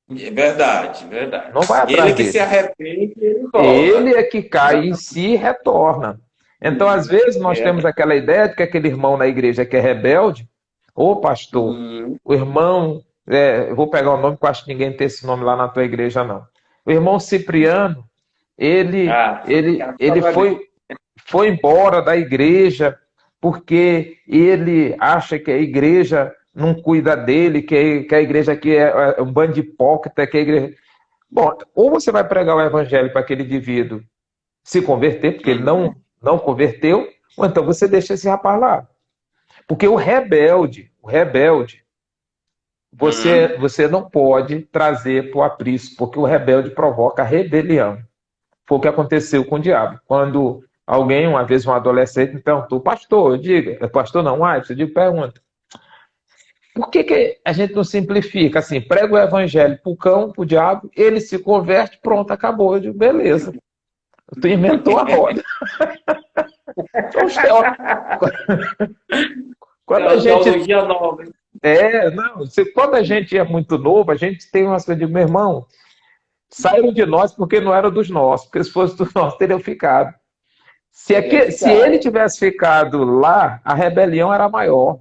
É verdade, verdade. Não vai Ele atrás é que se dele. arrepende e ele Ele volta. é que cai em si e retorna. Então, às vezes, nós É. temos aquela ideia de que aquele irmão na igreja que é rebelde, ô pastor, Hum. o irmão, eu vou pegar o nome, porque eu acho que ninguém tem esse nome lá na tua igreja, não. O irmão Cipriano, ele, Ah, ele, fica ele ali. foi embora da igreja porque ele acha que a igreja não cuida dele, que a igreja aqui é um bando de hipócrita, que a igreja... Bom, ou você vai pregar o evangelho para aquele indivíduo se converter, porque ele não converteu, ou então você deixa esse rapaz lá. Porque o rebelde, você não pode trazer para o aprisco, porque o rebelde provoca rebelião. Foi o que aconteceu com o diabo. Quando alguém, uma vez um adolescente, me perguntou, pastor, diga, pastor não, você diga, pergunta, por que a gente não simplifica? Assim, prega o evangelho para o cão, para o diabo, ele se converte, pronto, acabou. Eu digo, beleza, tu inventou a roda. Então, É quando a uma gente teologia nova. Hein? não, quando a gente é muito novo, a gente tem umas coisas de, meu irmão, saíram de nós porque não eram dos nossos, porque se fosse dos nossos, teriam ficado. Teria Se ele ficado. tivesse ficado lá, a rebelião era maior.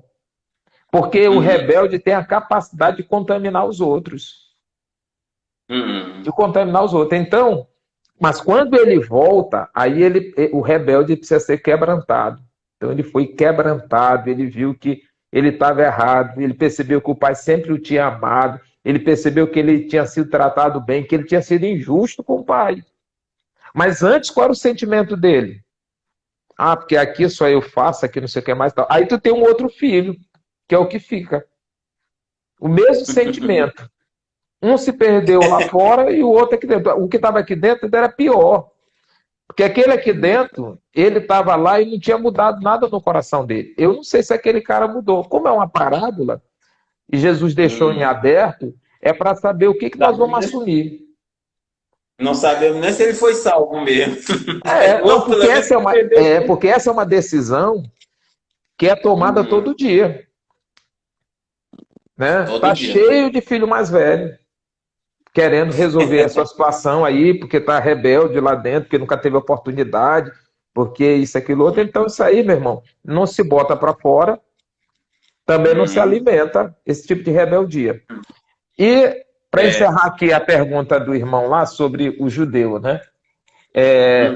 Porque o rebelde tem a capacidade de contaminar os outros. De contaminar os outros. Então, mas quando ele volta, aí o rebelde precisa ser quebrantado. Então ele foi quebrantado, ele viu que ele estava errado, ele percebeu que o pai sempre o tinha amado, ele percebeu que ele tinha sido tratado bem, que ele tinha sido injusto com o pai. Mas antes, qual era o sentimento dele? Ah, porque aqui só eu faço, aqui não sei o que mais. Tal. Aí tu tem um outro filho, que é o que fica. O mesmo sentimento. Um se perdeu lá fora e o outro aqui dentro. O que estava aqui dentro era pior. Porque aquele aqui dentro, ele estava lá e não tinha mudado nada no coração dele. Eu não sei se aquele cara mudou. Como é uma parábola, e Jesus deixou em aberto, é para saber o que nós vamos assumir. Não sabemos nem se ele foi salvo mesmo. Não, Ou pelo menos porque essa é uma decisão que é tomada todo dia. Né? todo Tá dia. cheio de filho mais velho querendo resolver essa situação aí, porque tá rebelde lá dentro, porque nunca teve oportunidade, porque isso, aquilo, outro. Então, isso aí, meu irmão, não se bota para fora, também não se alimenta esse tipo de rebeldia. E, para encerrar aqui a pergunta do irmão lá sobre o judeu, né?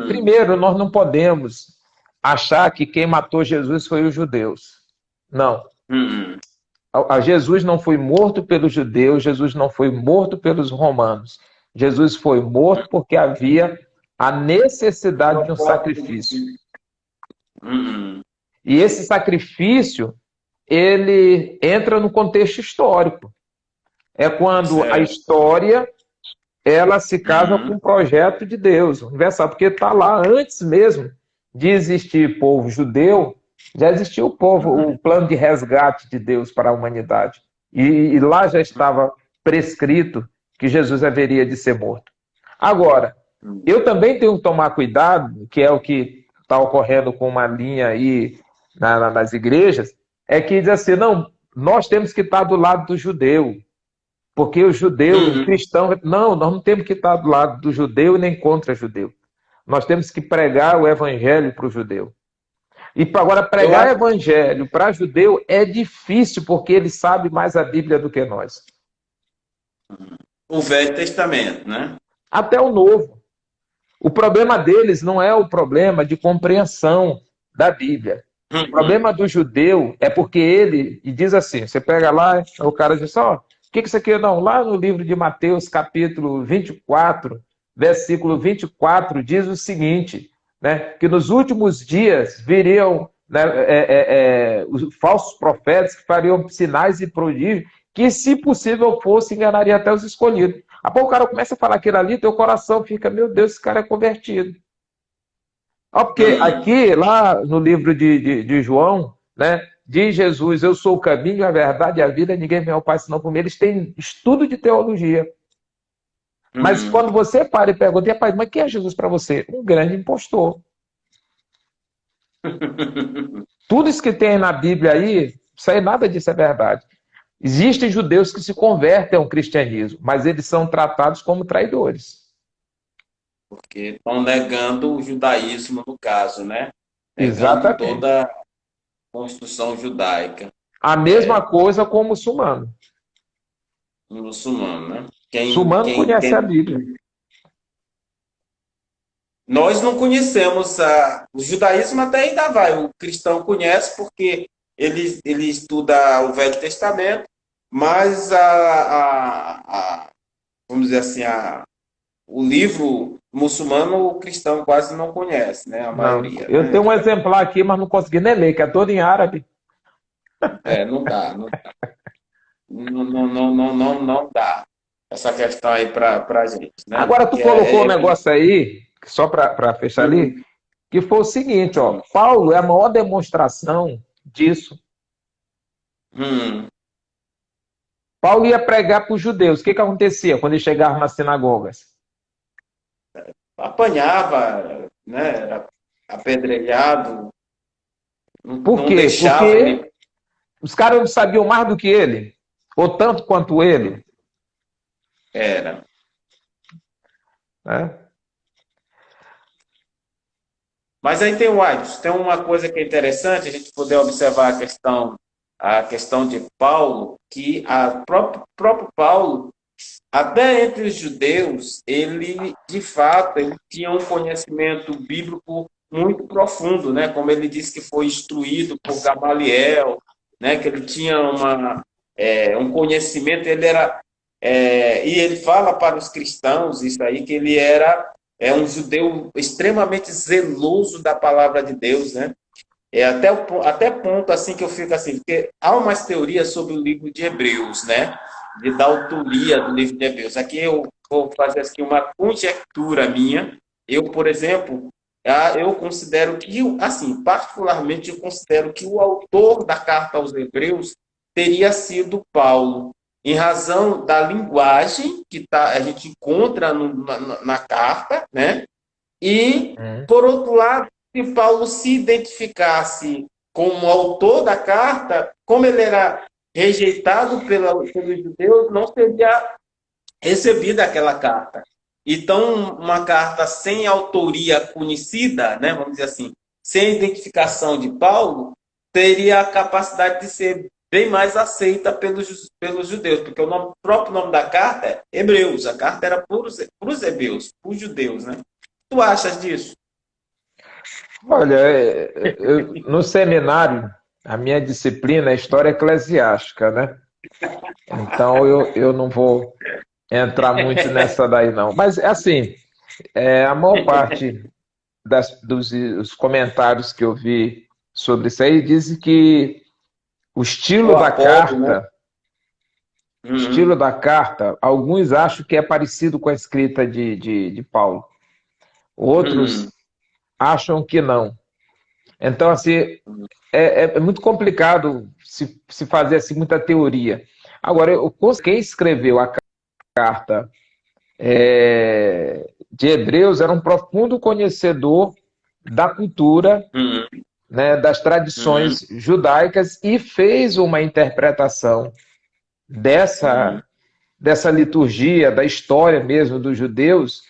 Primeiro, nós não podemos achar que quem matou Jesus foi os judeus. Não. Jesus não foi morto pelos judeus, Jesus não foi morto pelos romanos. Jesus foi morto porque havia a necessidade de um sacrifício. E esse sacrifício, ele entra no contexto histórico. É quando a história ela se casa com o projeto de Deus, universal, porque está lá antes mesmo de existir povo judeu, já existia o plano de resgate de Deus para a humanidade. E lá já estava prescrito que Jesus haveria de ser morto. Agora, eu também tenho que tomar cuidado, que é o que está ocorrendo com uma linha aí nas igrejas, é que diz assim, não, nós temos que estar do lado do judeu, porque o judeu, o cristão, não, nós não temos que estar do lado do judeu nem contra o judeu. Nós temos que pregar o evangelho para o judeu. E agora, pregar o evangelho para judeu é difícil, porque ele sabe mais a Bíblia do que nós. O Velho Testamento, né? Até o Novo. O problema deles não é o problema de compreensão da Bíblia. O problema do judeu é porque ele, e diz assim, você pega lá, o cara diz, ó, o que isso aqui? Não, lá no livro de Mateus, capítulo 24, versículo 24, diz o seguinte, né, que nos últimos dias viriam os falsos profetas que fariam sinais e prodígios, que, se possível fosse, enganariam até os escolhidos. Aí o cara começa a falar aquilo ali, teu coração fica, meu Deus, esse cara é convertido. Porque aqui, lá no livro de João, né, diz Jesus, eu sou o caminho, a verdade e a vida, ninguém vem ao Pai senão por mim. Eles têm estudo de teologia. Mas quando você para e pergunta, pai, mas quem é Jesus para você? Um grande impostor. Tudo isso que tem na Bíblia aí, isso aí nada disso é verdade. Existem judeus que se convertem ao cristianismo, mas eles são tratados como traidores. Porque estão negando o judaísmo, no caso, né? Negando Exatamente. toda a construção judaica. A mesma coisa com o muçulmano. O muçulmano, né? O muçulmano conhece a Bíblia. Nós não conhecemos o judaísmo, até ainda vai. O cristão conhece porque ele estuda o Velho Testamento, mas vamos dizer assim, o livro muçulmano o cristão quase não conhece, né? A Não, maioria, eu né? tenho um exemplar aqui, mas não consegui nem ler, que é todo em árabe. Não dá, não dá essa questão aí para a gente, né? Agora, tu Que colocou um negócio aí, só para fechar ali, que foi o seguinte, ó, Paulo é a maior demonstração disso. Paulo ia pregar para os judeus. O que acontecia quando ele chegava nas sinagogas? apanhava, né? Era apedrejado, Por não quê? deixava Porque ele. os caras não sabiam mais do que ele, ou tanto quanto ele. Era. Né? Mas aí tem o Atos, tem uma coisa que é interessante a gente poder observar a questão de Paulo, que próprio Paulo, até entre os judeus, ele de fato ele tinha um conhecimento bíblico muito profundo, né? Como ele disse que foi instruído por Gamaliel, né? Que ele tinha um conhecimento, e ele fala para os cristãos isso aí que ele era um judeu extremamente zeloso da palavra de Deus, né? Até ponto assim que eu fico assim, porque há umas teorias sobre o livro de Hebreus, né? Da autoria do livro de Hebreus. Aqui eu vou fazer aqui uma conjectura minha. Eu, por exemplo, eu considero que, assim, particularmente, eu considero que o autor da carta aos Hebreus teria sido Paulo, em razão da linguagem que a gente encontra na carta, né? E, por outro lado, se Paulo se identificasse como autor da carta, como ele era rejeitado pelos judeus, não seria recebida aquela carta. Então, uma carta sem autoria conhecida, né, vamos dizer assim, sem identificação de Paulo, teria a capacidade de ser bem mais aceita pelos judeus, porque o próprio nome da carta é Hebreus, a carta era para os hebreus, para os judeus, né? Tu achas disso? Olha, no seminário, a minha disciplina é história eclesiástica, né? Então eu não vou entrar muito nessa daí, não. Mas, assim, a maior parte dos comentários que eu vi sobre isso aí dizem que o estilo O da Apolo, né? carta, alguns acham que é parecido com a escrita de Paulo. Outros acham que não. Então, assim, é muito complicado se fazer assim, muita teoria. Agora, quem escreveu a carta de Hebreus era um profundo conhecedor da cultura, né, das tradições judaicas e fez uma interpretação dessa liturgia, da história mesmo dos judeus,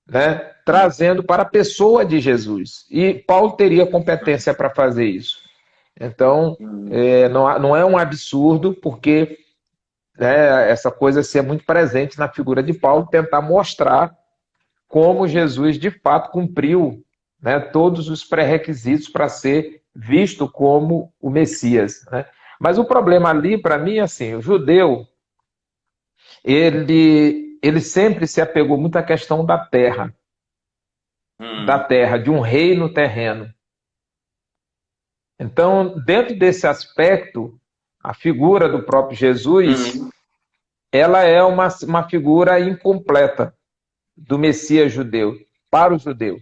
né, trazendo para a pessoa de Jesus. E Paulo teria competência para fazer isso. Então, não é um absurdo, porque essa coisa ser muito presente na figura de Paulo, tentar mostrar como Jesus de fato cumpriu, né, todos os pré-requisitos para ser visto como o Messias. Né? Mas o problema ali, para mim, é assim, o judeu, ele sempre se apegou muito à questão da terra, de um reino terreno. Então, dentro desse aspecto, a figura do próprio Jesus, ela é uma figura incompleta do Messias judeu, para o judeu.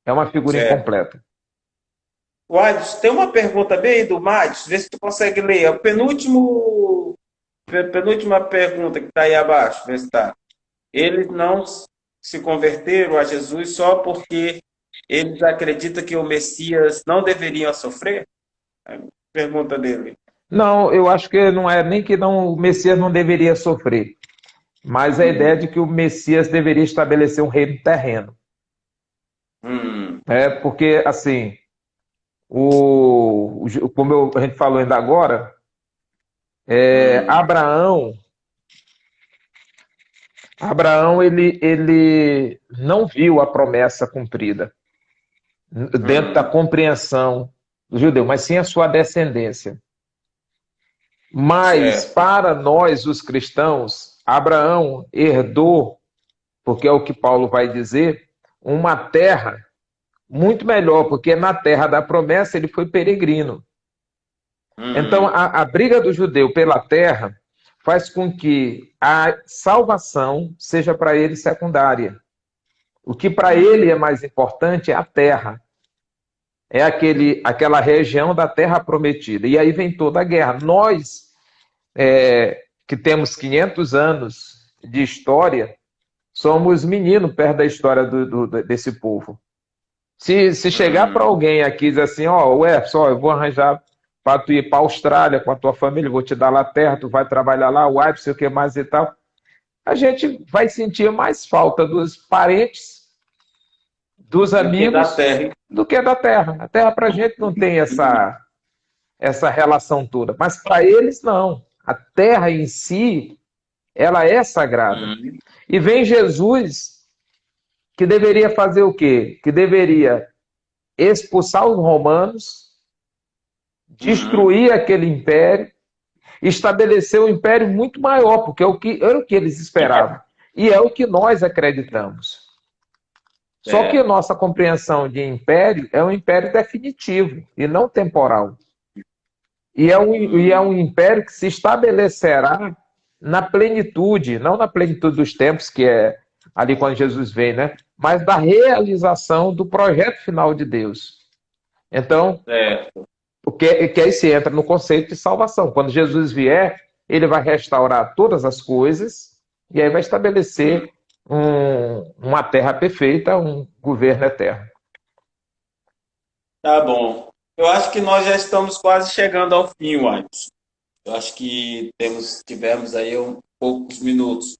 É uma figura Certo. incompleta. Alisson, tem uma pergunta bem aí do Madison, vê se tu consegue ler. É o penúltima pergunta que está aí abaixo, vê se tá. Eles não se converteram a Jesus só porque eles acreditam que o Messias não deveria sofrer? Pergunta dele. Não, eu acho que não é nem que não, o Messias não deveria sofrer, mas a ideia de que o Messias deveria estabelecer um reino terreno. Hum, Porque, assim, como a gente falou ainda agora, hum, Abraão, Abraão ele não viu a promessa cumprida dentro da hum, compreensão do judeu, mas sim a sua descendência. Mas certo. para nós, os cristãos, Abraão herdou, porque é o que Paulo vai dizer, uma terra muito melhor, porque na terra da promessa ele foi peregrino. Então, Hum, a briga do judeu pela terra faz com que a salvação seja para ele secundária. O que para ele é hum, mais importante é a terra, é aquela região da terra prometida. E aí vem toda a guerra. Nós, que temos 500 anos de história, somos meninos perto da história desse povo. Se chegar para hum, alguém aqui e dizer assim, ó, só eu vou arranjar para tu ir para a Austrália com a tua família, vou te dar lá terra, tu vai trabalhar lá, o sei o que mais e tal, a gente vai sentir mais falta dos parentes, dos do que da amigos, terra. do que da terra. A terra para a gente não tem essa relação toda, mas para eles não. A terra em si, ela é sagrada. Hum, E vem Jesus, que deveria fazer o quê? Que deveria expulsar os romanos, hum, destruir aquele império, estabelecer um império muito maior, porque era o que eles esperavam. E é o que nós acreditamos. Só que a certo. nossa compreensão de império é um império definitivo e não temporal. E é um império que se estabelecerá na plenitude, não na plenitude dos tempos, que é ali quando Jesus vem, né? Mas da realização do projeto final de Deus. Então, Certo. que aí se entra no conceito de salvação. Quando Jesus vier, ele vai restaurar todas as coisas e aí vai estabelecer uma terra perfeita, um governo eterno. Tá bom. Eu acho que nós já estamos quase chegando ao fim, Alisson. Eu acho que tivemos aí poucos minutos,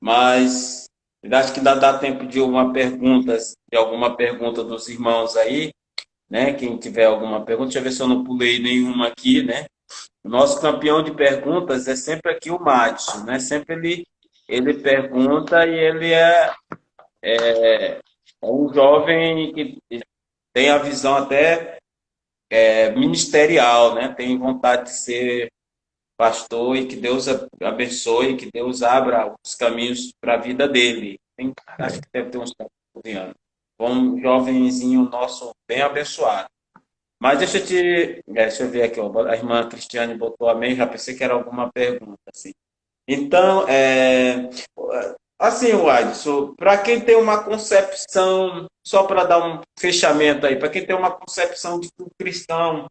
mas eu acho que ainda dá tempo de alguma pergunta dos irmãos aí, né? Quem tiver alguma pergunta, deixa eu ver se eu não pulei nenhuma aqui, né? O nosso campeão de perguntas é sempre aqui o Madison, né? Sempre ele pergunta e ele é um jovem que tem a visão até ministerial, né? Tem vontade de ser pastor e que Deus abençoe, que Deus abra os caminhos para a vida dele. Acho que deve ter uns 14 anos. Um jovenzinho nosso bem abençoado. Mas deixa eu ver aqui, ó, a irmã Cristiane botou amém, já pensei que era alguma pergunta, assim. Então, assim, Wadson, para quem tem uma concepção, só para dar um fechamento aí, para quem tem uma concepção de que o cristão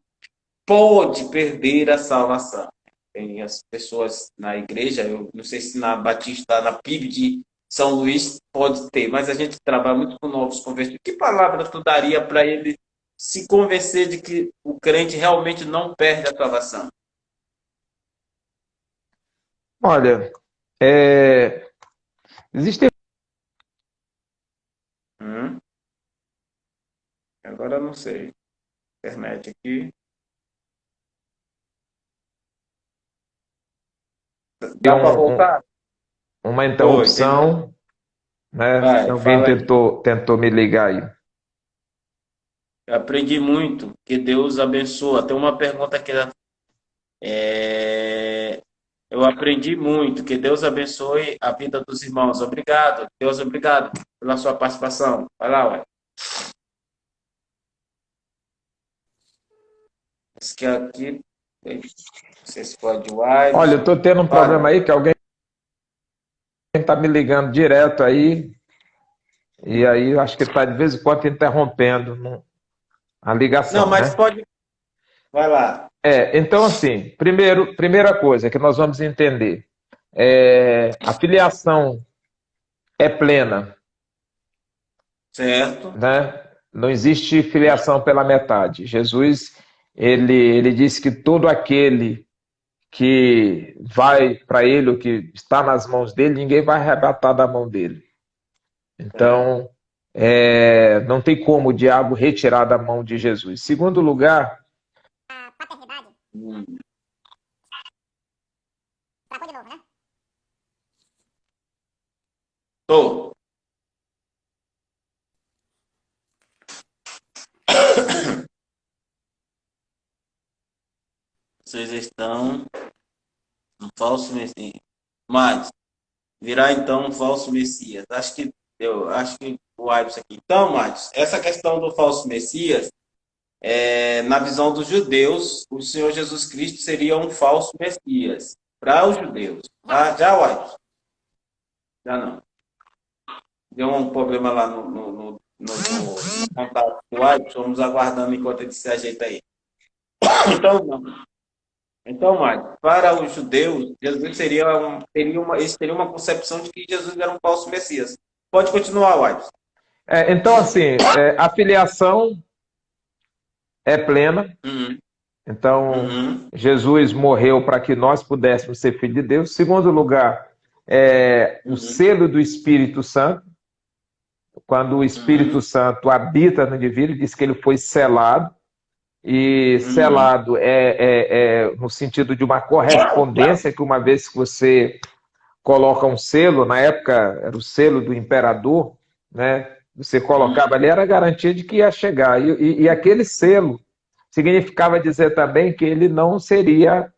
pode perder a salvação. Tem as pessoas na igreja, eu não sei se na Batista, na PIB de São Luís pode ter, mas a gente trabalha muito com novos convertidos. Que palavra tu daria para ele se convencer de que o crente realmente não perde a salvação? Olha, existem. Hum, agora eu não sei. Internet aqui. Dá para voltar? Uma Oi, tem. interrupção, né? Vai, Alguém fala aí. tentou me ligar aí. Eu aprendi muito. Que Deus abençoe. Tem uma pergunta aqui. Eu aprendi muito. Que Deus abençoe a vida dos irmãos. Obrigado. Deus, obrigado pela sua participação. Vai lá, ué. Diz que aqui. Não sei se pode o Olha, eu Alisson. estou tendo um problema Fala. aí que alguém está me ligando direto aí, e aí eu acho que está de vez em quando interrompendo. a Não, ligação, mas né? pode. Vai lá. Então, assim, primeira coisa que nós vamos entender, a filiação é plena, Certo? né? Não existe filiação pela metade. Jesus, ele disse que todo aquele que vai para ele, o que está nas mãos dele, ninguém vai arrebatar da mão dele. É. Então, não tem como o diabo retirar da mão de Jesus. Segundo lugar, Hum. Tô. Vocês estão um falso Messias. Mas virá então um falso Messias. Acho que o Aibs aqui. Então, Marcos, essa questão do falso Messias, na visão dos judeus, o Senhor Jesus Cristo seria um falso Messias para os judeus. Ah, já, Aibs? Já não. Deu um problema lá no contato do Aibs. Vamos aguardando enquanto ele se ajeita aí. Então, não. Então, Marcos, para os judeus, Jesus eles teriam uma concepção de que Jesus era um falso Messias. Pode continuar, Watson. então assim, a filiação é plena. Uhum, Então, uhum, Jesus morreu para que nós pudéssemos ser filhos de Deus. Segundo lugar, o uhum, selo do Espírito Santo. Quando o Espírito uhum, Santo habita no indivíduo, diz que ele foi selado. E uhum, selado no sentido de uma correspondência, que uma vez que você coloca um selo, na época era o selo do imperador, né? Você colocava ali, era garantia de que ia chegar. E aquele selo significava dizer também que ele não seria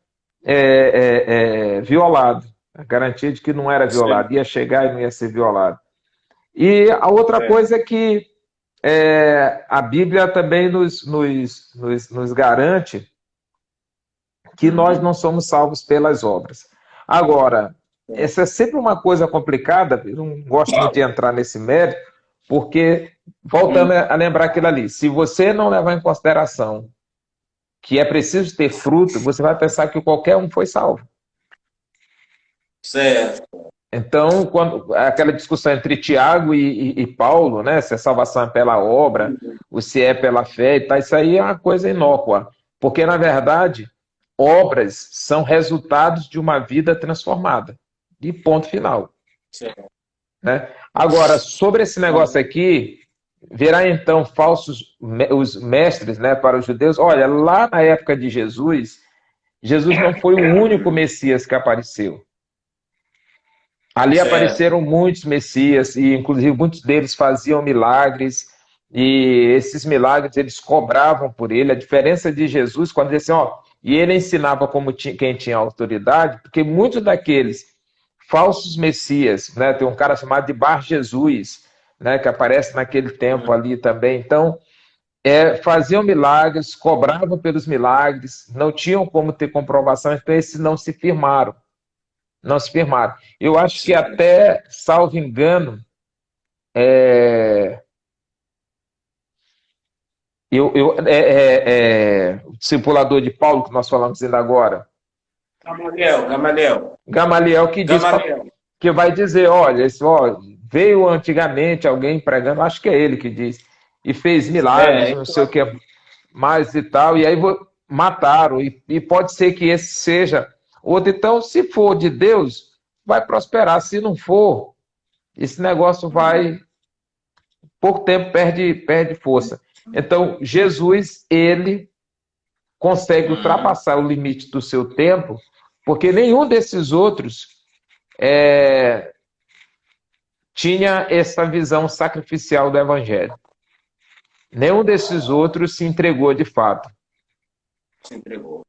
violado. A garantia de que não era violado, ia chegar e não ia ser violado. E a outra certo. coisa é que a Bíblia também nos garante que nós Uhum, não somos salvos pelas obras. Agora, certo. essa é sempre uma coisa complicada, eu não gosto muito de entrar nesse mérito, porque, voltando Uhum, a lembrar aquilo ali, se você não levar em consideração que é preciso ter fruto, você vai pensar que qualquer um foi salvo. certo. Então, quando aquela discussão entre Tiago e Paulo, né, se a salvação é pela obra, ou se é pela fé, tá, isso aí é uma coisa inócua, porque na verdade obras são resultados de uma vida transformada. E ponto final, Certo. né? Agora, sobre esse negócio Não, aqui, virá então os mestres, né, para os judeus. Olha, lá na época de Jesus, Jesus não foi o único Messias que apareceu. Ali certo. apareceram muitos messias e inclusive muitos deles faziam milagres e esses milagres eles cobravam por ele. A diferença de Jesus quando ele disse, ó, e ele ensinava como quem tinha autoridade, porque muitos daqueles falsos messias, né, tem um cara chamado de Bar Jesus, né, que aparece naquele tempo Uhum, ali também. Então, faziam milagres, cobravam pelos milagres, não tinham como ter comprovação, então esses não se firmaram, não se firmaram. Eu acho que certo. até, salvo engano, é, o discipulador de Paulo, que nós falamos ainda agora, Gamaliel, Gamaliel, Gamaliel, que diz Gamaliel. que vai dizer, olha, veio antigamente alguém pregando, acho que é ele que diz, e fez milagres, não sei o que mais e tal, e aí mataram, e pode ser que esse seja outro. Então, se for de Deus, vai prosperar, se não for, esse negócio vai, pouco tempo perde força. Então, Jesus, ele consegue Uhum, ultrapassar o limite do seu tempo, porque nenhum desses outros tinha essa visão sacrificial do evangelho. Nenhum desses outros se entregou de fato. se entregou.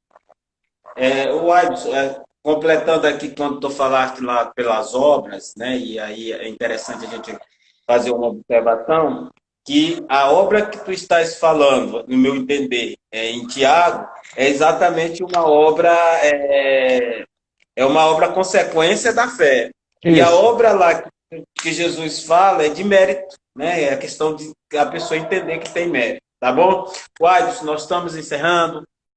O Adson, completando aqui quando tu falaste lá pelas obras, né? E aí é interessante a gente fazer uma observação que a obra que tu estás falando, no meu entender, em Tiago, é exatamente é uma obra consequência da fé. E a Isso. obra lá que Jesus fala é de mérito, né? É a questão de a pessoa entender que tem mérito. Tá bom? Uai, nós estamos encerrando.